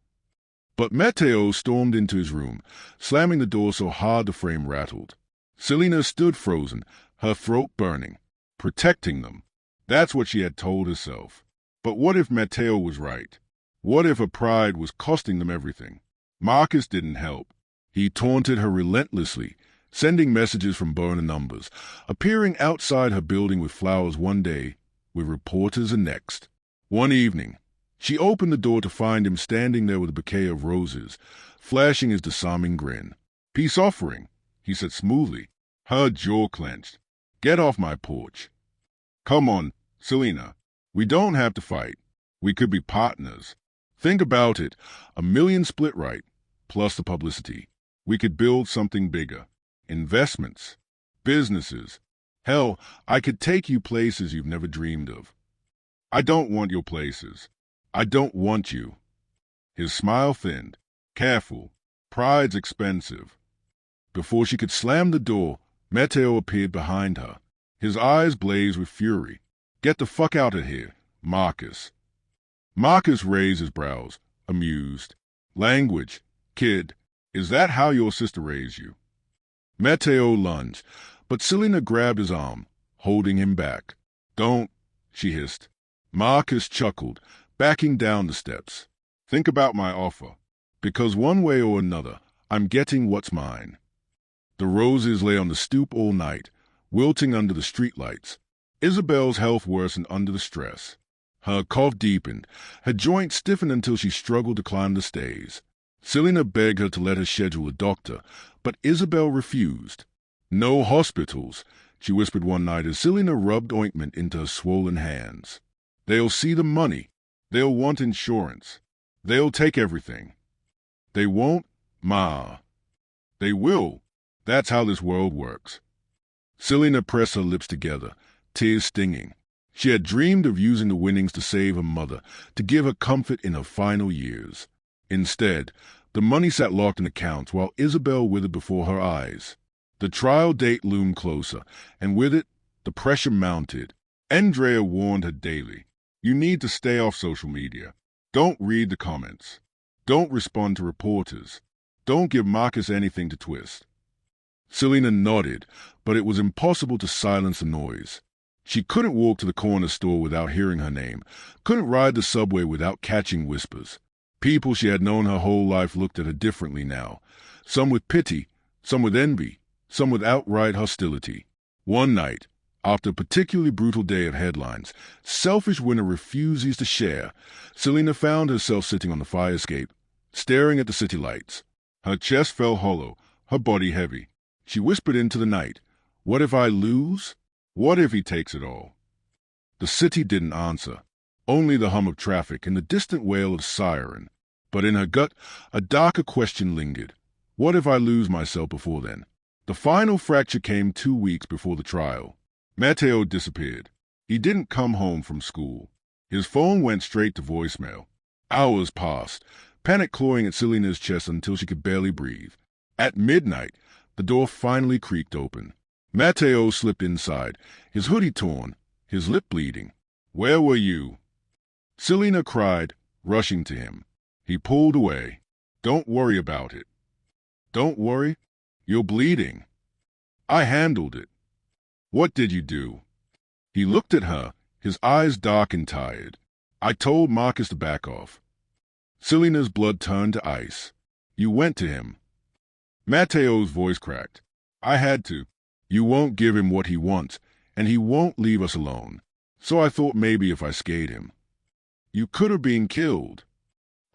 But Matteo stormed into his room, slamming the door so hard the frame rattled. Selena stood frozen, her throat burning. Protecting them. That's what she had told herself. But what if Matteo was right? What if her pride was costing them everything? Marcus didn't help. He taunted her relentlessly, sending messages from burner numbers, appearing outside her building with flowers one day, with reporters the next. One evening, she opened the door to find him standing there with a bouquet of roses, flashing his disarming grin. "Peace offering," he said smoothly. Her jaw clenched. "Get off my porch." "Come on, Selena. We don't have to fight. We could be partners. Think about it. $1 million split right, plus the publicity. We could build something bigger. Investments. Businesses. Hell, I could take you places you've never dreamed of." "I don't want your places. I don't want you." His smile thinned. "Careful. Pride's expensive." Before she could slam the door, Matteo appeared behind her. His eyes blazed with fury. "Get the fuck out of here, Marcus." Marcus raised his brows, amused. "Language, kid. Is that how your sister raised you?" Matteo lunged, but Selena grabbed his arm, holding him back. Don't, she hissed. Marcus chuckled, backing down the steps. Think about my offer, because one way or another, I'm getting what's mine. The roses lay on the stoop all night, wilting under the streetlights. Isabel's health worsened under the stress. Her cough deepened, her joints stiffened until she struggled to climb the stairs. Selena begged her to let her schedule a doctor, but Isabel refused. No hospitals, she whispered one night as Selena rubbed ointment into her swollen hands. They'll see the money. They'll want insurance. They'll take everything. They won't, Ma. They will. That's how this world works. Selena pressed her lips together, tears stinging. She had dreamed of using the winnings to save her mother, to give her comfort in her final years. Instead, the money sat locked in accounts while Isabel withered before her eyes. The trial date loomed closer, and with it, the pressure mounted. Andrea warned her daily. You need to stay off social media. Don't read the comments. Don't respond to reporters. Don't give Marcus anything to twist. Selena nodded, but it was impossible to silence the noise. She couldn't walk to the corner store without hearing her name, couldn't ride the subway without catching whispers. People she had known her whole life looked at her differently now, some with pity, some with envy, some with outright hostility. One night, after a particularly brutal day of headlines, selfish winner refuses to share, Selena found herself sitting on the fire escape, staring at the city lights. Her chest felt hollow, her body heavy. She whispered into the night, "What if I lose? What if he takes it all?" The city didn't answer, only the hum of traffic and the distant wail of siren. But in her gut, a darker question lingered. What if I lose myself before then? The final fracture came 2 weeks before the trial. Matteo disappeared. He didn't come home from school. His phone went straight to voicemail. Hours passed, panic clawing at Selena's chest until she could barely breathe. At midnight, the door finally creaked open. Matteo slipped inside, his hoodie torn, his lip bleeding. "Where were you?" Selena cried, rushing to him. He pulled away. "Don't worry about it." "Don't worry? You're bleeding." "I handled it." "What did you do?" He looked at her, his eyes dark and tired. "I told Marcus to back off." Selena's blood turned to ice. "You went to him." Matteo's voice cracked. "I had to. You won't give him what he wants, and he won't leave us alone. So I thought maybe if I scared him." "You could have been killed."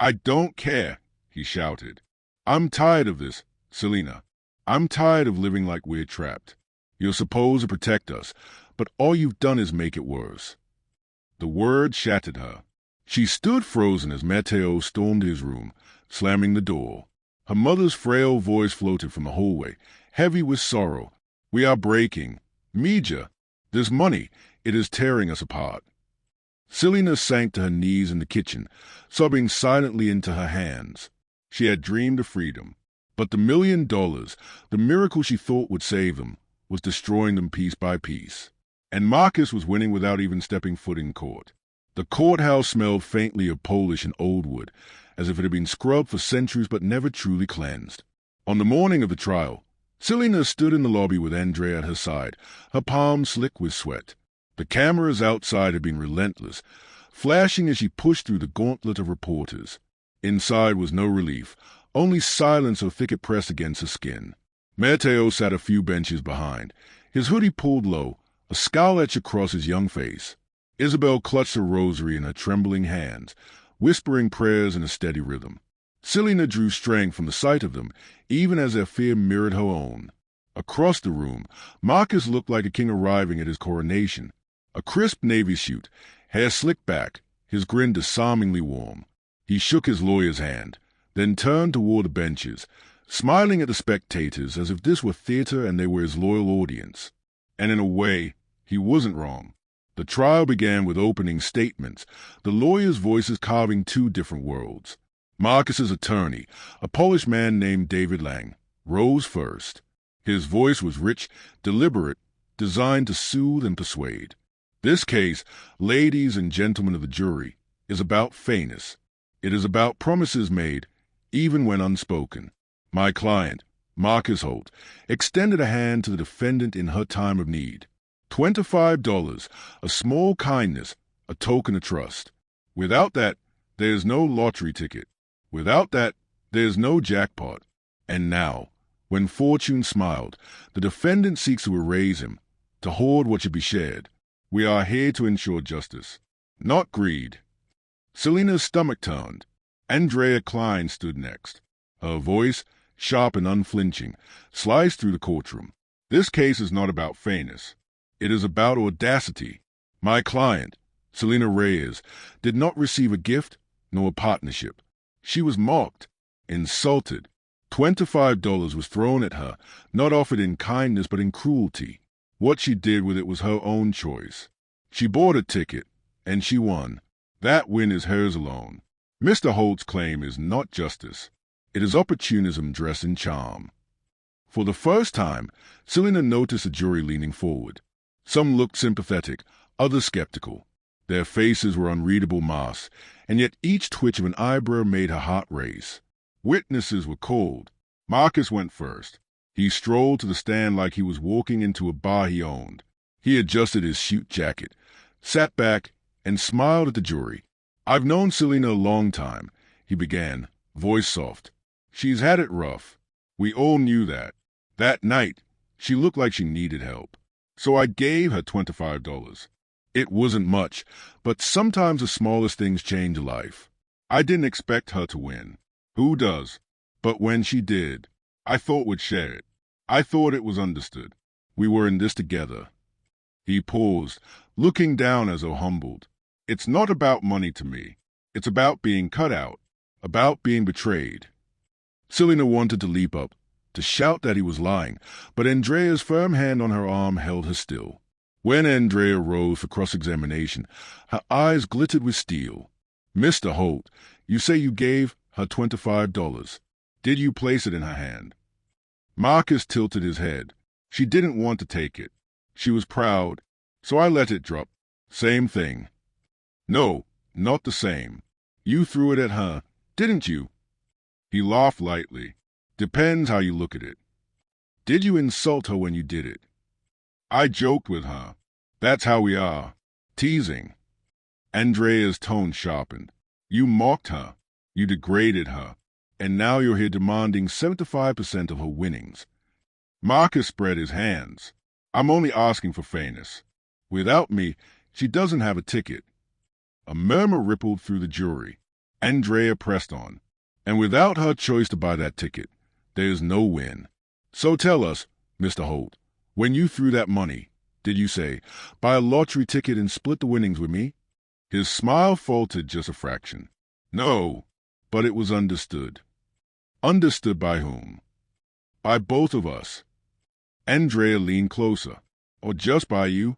"I don't care," he shouted. "I'm tired of this, Selena. I'm tired of living like we're trapped. You're supposed to protect us, but all you've done is make it worse." The word shattered her. She stood frozen as Matteo stormed his room, slamming the door. Her mother's frail voice floated from the hallway, heavy with sorrow. "We are breaking. Mija, this money, it is tearing us apart." Selena sank to her knees in the kitchen, sobbing silently into her hands. She had dreamed of freedom, but the $1 million, the miracle she thought would save them, was destroying them piece by piece. And Marcus was winning without even stepping foot in court. The courthouse smelled faintly of Polish and old wood, as if it had been scrubbed for centuries but never truly cleansed. On the morning of the trial, Selena stood in the lobby with Andrea at her side, her palms slick with sweat. The cameras outside had been relentless, flashing as she pushed through the gauntlet of reporters. Inside was no relief, only silence so thick it pressed against her skin. Matteo sat a few benches behind, his hoodie pulled low, a scowl etched across his young face. Isabel clutched her rosary in her trembling hands, whispering prayers in a steady rhythm. Selena drew strength from the sight of them, even as their fear mirrored her own. Across the room, Marcus looked like a king arriving at his coronation. A crisp navy suit, hair slicked back, his grin disarmingly warm. He shook his lawyer's hand, then turned toward the benches, smiling at the spectators as if this were theater and they were his loyal audience. And in a way, he wasn't wrong. The trial began with opening statements, the lawyers' voices carving 2 different worlds. Marcus's attorney, a Polish man named David Lang, rose first. His voice was rich, deliberate, designed to soothe and persuade. "This case, ladies and gentlemen of the jury, is about fairness. It is about promises made, even when unspoken. My client, Marcus Holt, extended a hand to the defendant in her time of need. $25, a small kindness, a token of trust. Without that, there's no lottery ticket. Without that, there's no jackpot. And now, when fortune smiled, the defendant seeks to erase him, to hoard what should be shared. We are here to ensure justice, not greed. Selena's stomach turned. Andrea Klein stood next. Her voice, sharp and unflinching, sliced through the courtroom. This case is not about fairness. It is about audacity. My client, Selena Reyes, did not receive a gift nor a partnership. She was mocked, insulted. $25 was thrown at her, not offered in kindness but in cruelty. What she did with it was her own choice. She bought a ticket, and she won. That win is hers alone. Mr. Holt's claim is not justice. It is opportunism dressed in charm. For the first time, Selena noticed a jury leaning forward. Some looked sympathetic, others skeptical. Their faces were unreadable masks, and yet each twitch of an eyebrow made her heart race. Witnesses were called. Marcus went first. He strolled to the stand like he was walking into a bar he owned. He adjusted his suit jacket, sat back, and smiled at the jury. "I've known Selena a long time," he began, voice soft. "She's had it rough. We all knew that. That night, she looked like she needed help. So I gave her $25. It wasn't much, but sometimes the smallest things change a life. I didn't expect her to win. Who does? But when she did, I thought we'd share it. I thought it was understood. We were in this together." He paused, looking down as though humbled. "It's not about money to me. It's about being cut out, about being betrayed." Selena wanted to leap up, to shout that he was lying, but Andrea's firm hand on her arm held her still. When Andrea rose for cross-examination, her eyes glittered with steel. "Mr. Holt, you say you gave her $25. Did you place it in her hand?" Marcus tilted his head. "She didn't want to take it. She was proud, so I let it drop. Same thing." "No, not the same. You threw it at her, didn't you?" He laughed lightly. "Depends how you look at it. Did you insult her when you did it?" "I joked with her. That's how we are. Teasing." Andrea's tone sharpened. "You mocked her. You degraded her. And now you're here demanding 75% of her winnings." Marcus spread his hands. "I'm only asking for fairness. Without me, she doesn't have a ticket." A murmur rippled through the jury. Andrea pressed on. "And without her choice to buy that ticket, there's no win. So tell us, Mr. Holt, when you threw that money, did you say, 'Buy a lottery ticket and split the winnings with me'?" His smile faltered just a fraction. "No, but it was understood." "Understood by whom?" "By both of us." Andrea leaned closer. "Or just by you?"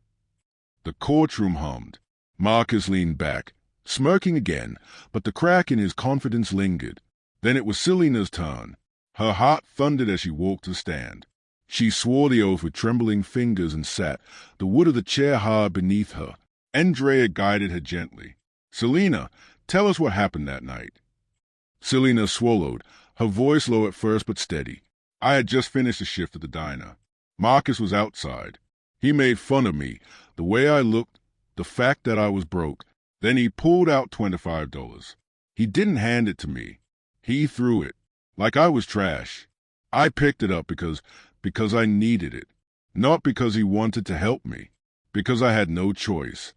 The courtroom hummed. Marcus leaned back, smirking again, but the crack in his confidence lingered. Then it was Selena's turn. Her heart thundered as she walked to the stand. She swore the oath with trembling fingers and sat, the wood of the chair hard beneath her. Andrea guided her gently. "Selena, tell us what happened that night." Selena swallowed, her voice low at first but steady. "I had just finished a shift at the diner. Marcus was outside. He made fun of me, the way I looked, the fact that I was broke. Then he pulled out $25. He didn't hand it to me. He threw it, like I was trash. I picked it up because I needed it, not because he wanted to help me, because I had no choice."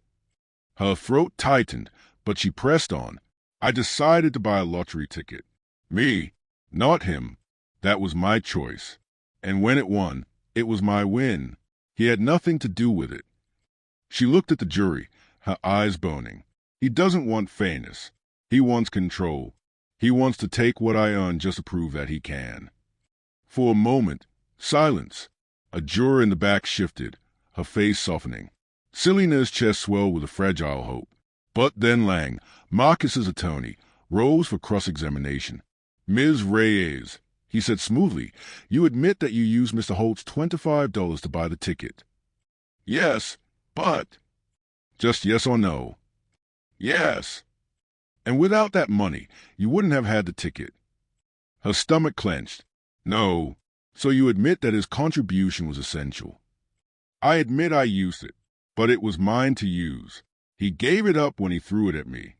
Her throat tightened, but she pressed on. "I decided to buy a lottery ticket. Me, not him. That was my choice. And when it won, it was my win. He had nothing to do with it." She looked at the jury, her eyes burning. "He doesn't want fairness. He wants control. He wants to take what I earn just to prove that he can." For a moment, silence. A juror in the back shifted, her face softening. Selena's chest swelled with a fragile hope. But then Lang, Marcus's attorney, rose for cross-examination. "Ms. Reyes," he said smoothly, "you admit that you used Mr. Holt's $25 to buy the ticket?" "Yes, but—" "Just yes or no?" "Yes." "And without that money, you wouldn't have had the ticket?" Her stomach clenched. "No. So you admit that his contribution was essential?" I admit I used it, but it was mine to use. He gave it up when he threw it at me."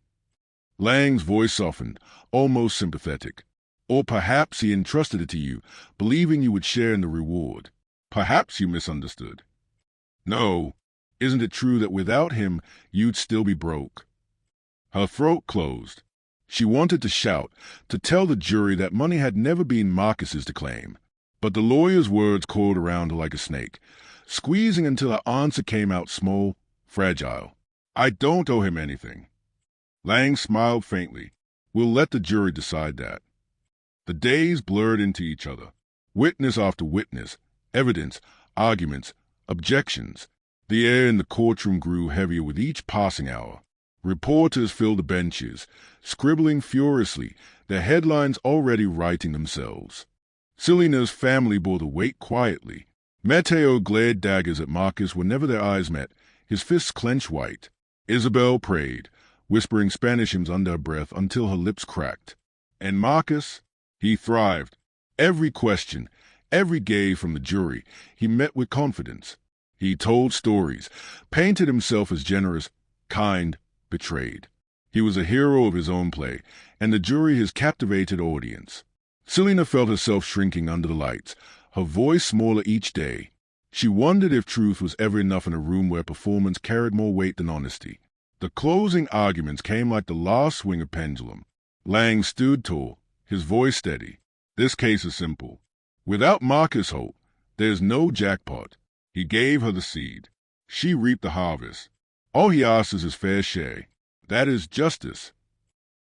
Lang's voice softened, almost sympathetic. "Or perhaps he entrusted it to you, believing you would share in the reward. Perhaps you misunderstood." "No. Isn't it true that without him, you'd still be broke?" Her throat closed. She wanted to shout, to tell the jury that money had never been Marcus's to claim. But the lawyer's words coiled around her like a snake, squeezing until her answer came out small, fragile. "I don't owe him anything." Lang smiled faintly. "We'll let the jury decide that." The days blurred into each other. Witness after witness, evidence, arguments, objections. The air in the courtroom grew heavier with each passing hour. Reporters filled the benches, scribbling furiously, their headlines already writing themselves. Selena's family bore the weight quietly. Matteo glared daggers at Marcus whenever their eyes met, his fists clenched white. Isabel prayed, whispering Spanish hymns under her breath until her lips cracked. And Marcus? He thrived. Every question, every gaze from the jury, he met with confidence. He told stories, painted himself as generous, kind, betrayed. He was a hero of his own play, and the jury his captivated audience. Selena felt herself shrinking under the lights, her voice smaller each day. She wondered if truth was ever enough in a room where performance carried more weight than honesty. The closing arguments came like the last swing of pendulum. Lang stood tall, his voice steady. "This case is simple. Without Marcus Holt, there's no Jackpot. He gave her the seed. She reaped the harvest. All he asks is his fair share. That is justice."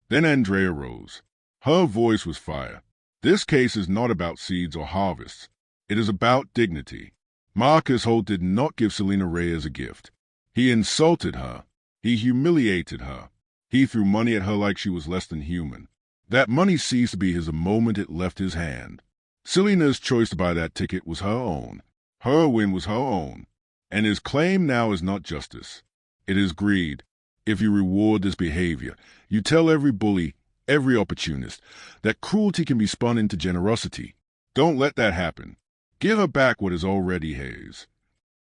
Then Andrea rose. Her voice was fire. "This case is not about seeds or harvests. It is about dignity. Marcus Holt did not give Selena Reyes a gift. He insulted her. He humiliated her. He threw money at her like she was less than human. That money ceased to be his the moment it left his hand. Selena's choice to buy that ticket was her own. Her win was her own. And his claim now is not justice. It is greed. If you reward this behavior, you tell every bully, every opportunist, that cruelty can be spun into generosity. Don't let that happen. Give her back what is already hers."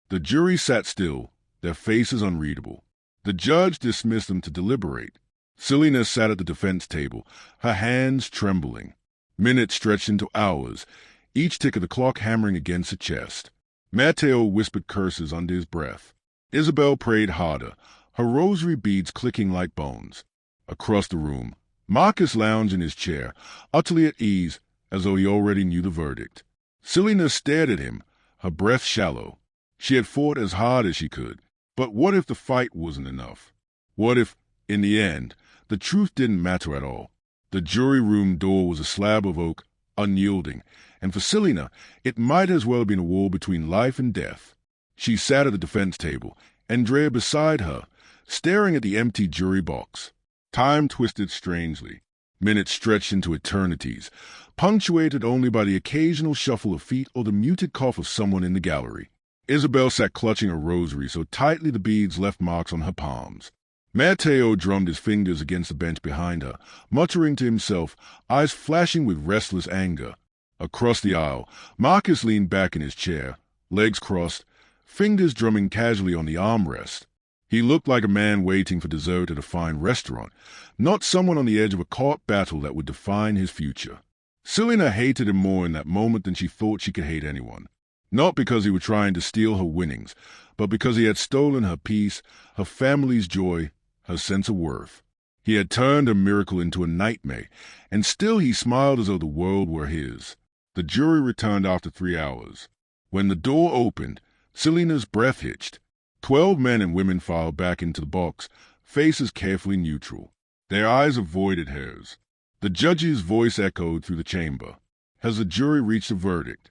The jury sat still, their faces unreadable. The judge dismissed them to deliberate. Selena sat at the defense table, her hands trembling. Minutes stretched into hours, each tick of the clock hammering against her chest. Matteo whispered curses under his breath. Isabel prayed harder, her rosary beads clicking like bones. Across the room, Marcus lounged in his chair, utterly at ease, as though he already knew the verdict. Selena stared at him, her breath shallow. She had fought as hard as she could. But what if the fight wasn't enough? What if, in the end, the truth didn't matter at all? The jury room door was a slab of oak, unyielding, and for Selena, it might as well have been a wall between life and death. She sat at the defense table, Andrea beside her, staring at the empty jury box. Time twisted strangely. Minutes stretched into eternities, punctuated only by the occasional shuffle of feet or the muted cough of someone in the gallery. Isabel sat clutching a rosary so tightly the beads left marks on her palms. Matteo drummed his fingers against the bench behind her, muttering to himself, eyes flashing with restless anger. Across the aisle, Marcus leaned back in his chair, legs crossed, fingers drumming casually on the armrest. He looked like a man waiting for dessert at a fine restaurant, not someone on the edge of a court battle that would define his future. Selena hated him more in that moment than she thought she could hate anyone. Not because he was trying to steal her winnings, but because he had stolen her peace, her family's joy, her sense of worth. He had turned a miracle into a nightmare, and still he smiled as though the world were his. The jury returned after 3 hours. When the door opened, Selena's breath hitched. 12 men and women filed back into the box, faces carefully neutral. Their eyes avoided hers. The judge's voice echoed through the chamber. Has the jury reached a verdict?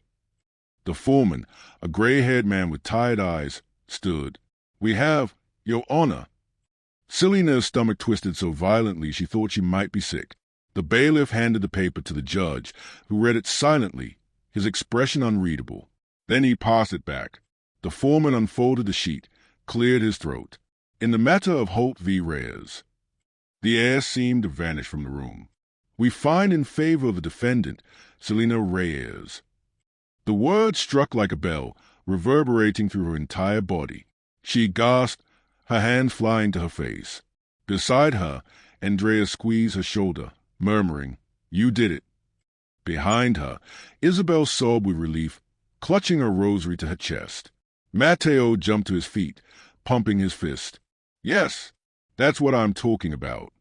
The foreman, a gray-haired man with tired eyes, stood. "We have, Your Honor." Selena's stomach twisted so violently she thought she might be sick. The bailiff handed the paper to the judge, who read it silently, his expression unreadable. Then he passed it back. The foreman unfolded the sheet, cleared his throat. In the matter of Holt v. Reyes. The air seemed to vanish from the room. "We find in favor of the defendant, Selena Reyes." The word struck like a bell, reverberating through her entire body. She gasped, her hands flying to her face. Beside her, Andrea squeezed her shoulder, murmuring, "You did it." Behind her, Isabel sobbed with relief, clutching her rosary to her chest. Matteo jumped to his feet, pumping his fist. "Yes, that's what I'm talking about."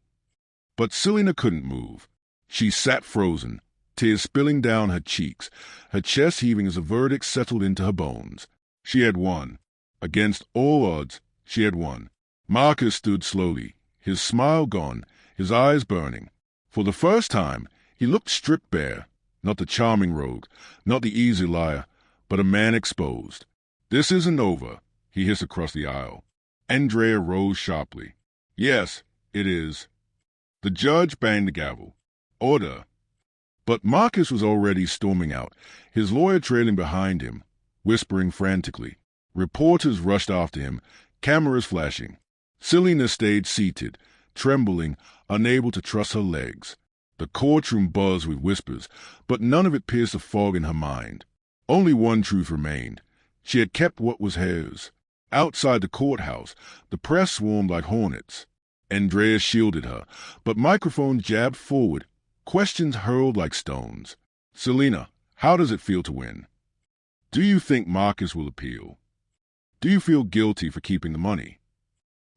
But Selena couldn't move. She sat frozen, tears spilling down her cheeks, her chest heaving as the verdict settled into her bones. She had won. Against all odds, she had won. Marcus stood slowly, his smile gone, his eyes burning. For the first time, he looked stripped bare, not the charming rogue, not the easy liar, but a man exposed. "This isn't over," he hissed across the aisle. Andrea rose sharply. "Yes, it is." The judge banged the gavel. "Order." But Marcus was already storming out, his lawyer trailing behind him, whispering frantically. Reporters rushed after him, cameras flashing. Selena stayed seated, trembling, unable to trust her legs. The courtroom buzzed with whispers, but none of it pierced the fog in her mind. Only one truth remained. She had kept what was hers. Outside the courthouse, the press swarmed like hornets. Andrea shielded her, but microphones jabbed forward, questions hurled like stones. "Selena, how does it feel to win? Do you think Marcus will appeal? Do you feel guilty for keeping the money?"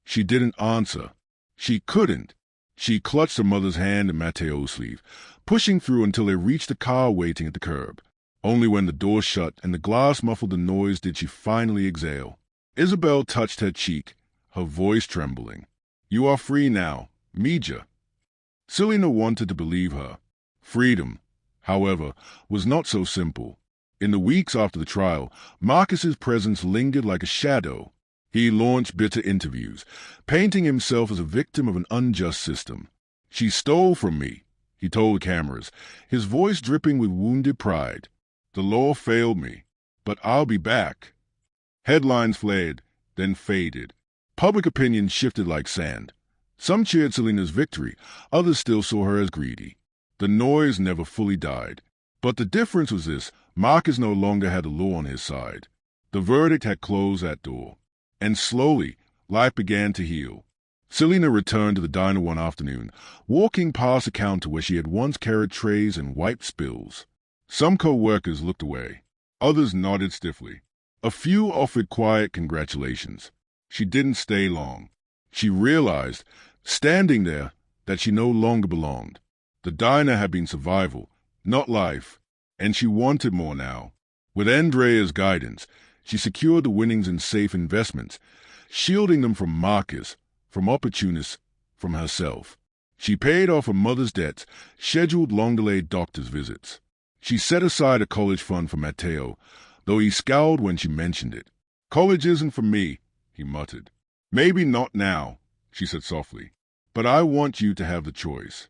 She didn't answer. She couldn't. She clutched her mother's hand in Matteo's sleeve, pushing through until they reached the car waiting at the curb. Only when the door shut and the glass muffled the noise did she finally exhale. Isabel touched her cheek, her voice trembling. "You are free now, Mija." Selena wanted to believe her. Freedom, however, was not so simple. In the weeks after the trial, Marcus's presence lingered like a shadow. He launched bitter interviews, painting himself as a victim of an unjust system. "She stole from me," he told cameras, his voice dripping with wounded pride. "The law failed me, but I'll be back." Headlines flared, then faded. Public opinion shifted like sand. Some cheered Selena's victory, others still saw her as greedy. The noise never fully died. But the difference was this: Marcus no longer had the law on his side. The verdict had closed that door. And slowly, life began to heal. Selena returned to the diner one afternoon, walking past the counter where she had once carried trays and wiped spills. Some co-workers looked away. Others nodded stiffly. A few offered quiet congratulations. She didn't stay long. She realized, standing there, that she no longer belonged. The diner had been survival, not life, and she wanted more now. With Andrea's guidance, she secured the winnings in safe investments, shielding them from Marcus, from opportunists, from herself. She paid off her mother's debts, scheduled long-delayed doctor's visits. She set aside a college fund for Matteo, though he scowled when she mentioned it. "College isn't for me," he muttered. "Maybe not now," she said softly, "but I want you to have the choice."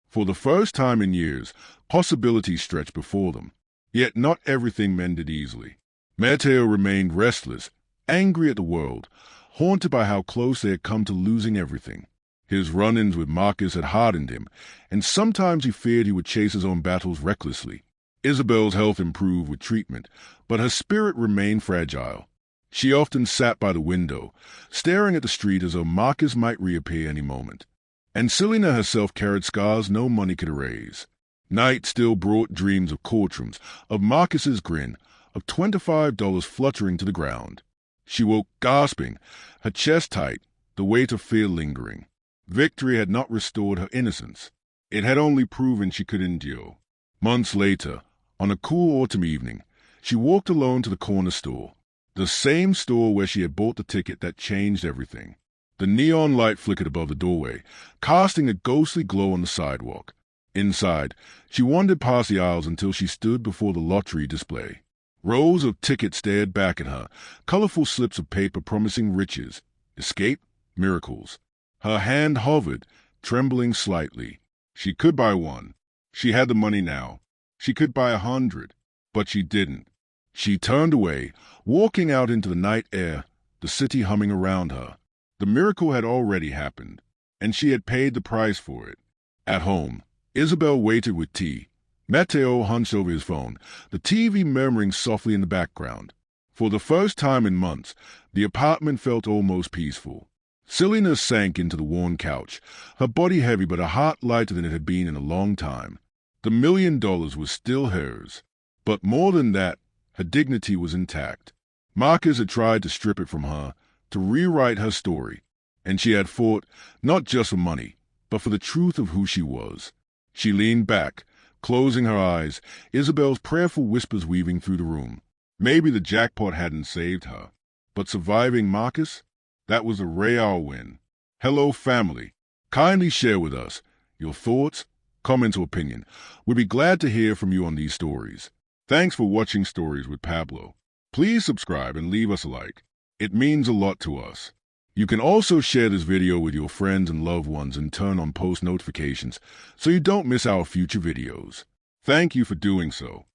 For the first time in years, possibilities stretched before them. Yet not everything mended easily. Matteo remained restless, angry at the world, haunted by how close they had come to losing everything. His run-ins with Marcus had hardened him, and sometimes he feared he would chase his own battles recklessly. Isabel's health improved with treatment, but her spirit remained fragile. She often sat by the window, staring at the street as though Marcus might reappear any moment. And Selena herself carried scars no money could erase. Night still brought dreams of courtrooms, of Marcus's grin, of $25 fluttering to the ground. She woke gasping, her chest tight, the weight of fear lingering. Victory had not restored her innocence. It had only proven she could endure. Months later, on a cool autumn evening, she walked alone to the corner store, the same store where she had bought the ticket that changed everything. The neon light flickered above the doorway, casting a ghostly glow on the sidewalk. Inside, she wandered past the aisles until she stood before the lottery display. Rows of tickets stared back at her, colorful slips of paper promising riches, escape, miracles. Her hand hovered, trembling slightly. She could buy one. She had the money now. She could buy 100, but she didn't. She turned away, walking out into the night air, the city humming around her. The miracle had already happened, and she had paid the price for it. At home, Isabel waited with tea. Matteo hunched over his phone, the TV murmuring softly in the background. For the first time in months, the apartment felt almost peaceful. Selena sank into the worn couch, her body heavy but her heart lighter than it had been in a long time. The $1 million was still hers. But more than that, her dignity was intact. Marcus had tried to strip it from her, to rewrite her story, and she had fought not just for money, but for the truth of who she was. She leaned back, closing her eyes, Isabel's prayerful whispers weaving through the room. Maybe the jackpot hadn't saved her, but surviving Marcus? That was a rare win. Hello, family. Kindly share with us your thoughts, comments, or opinion. We'd be glad to hear from you on these stories. Thanks for watching Stories with Pablo. Please subscribe and leave us a like. It means a lot to us. You can also share this video with your friends and loved ones and turn on post notifications so you don't miss our future videos. Thank you for doing so.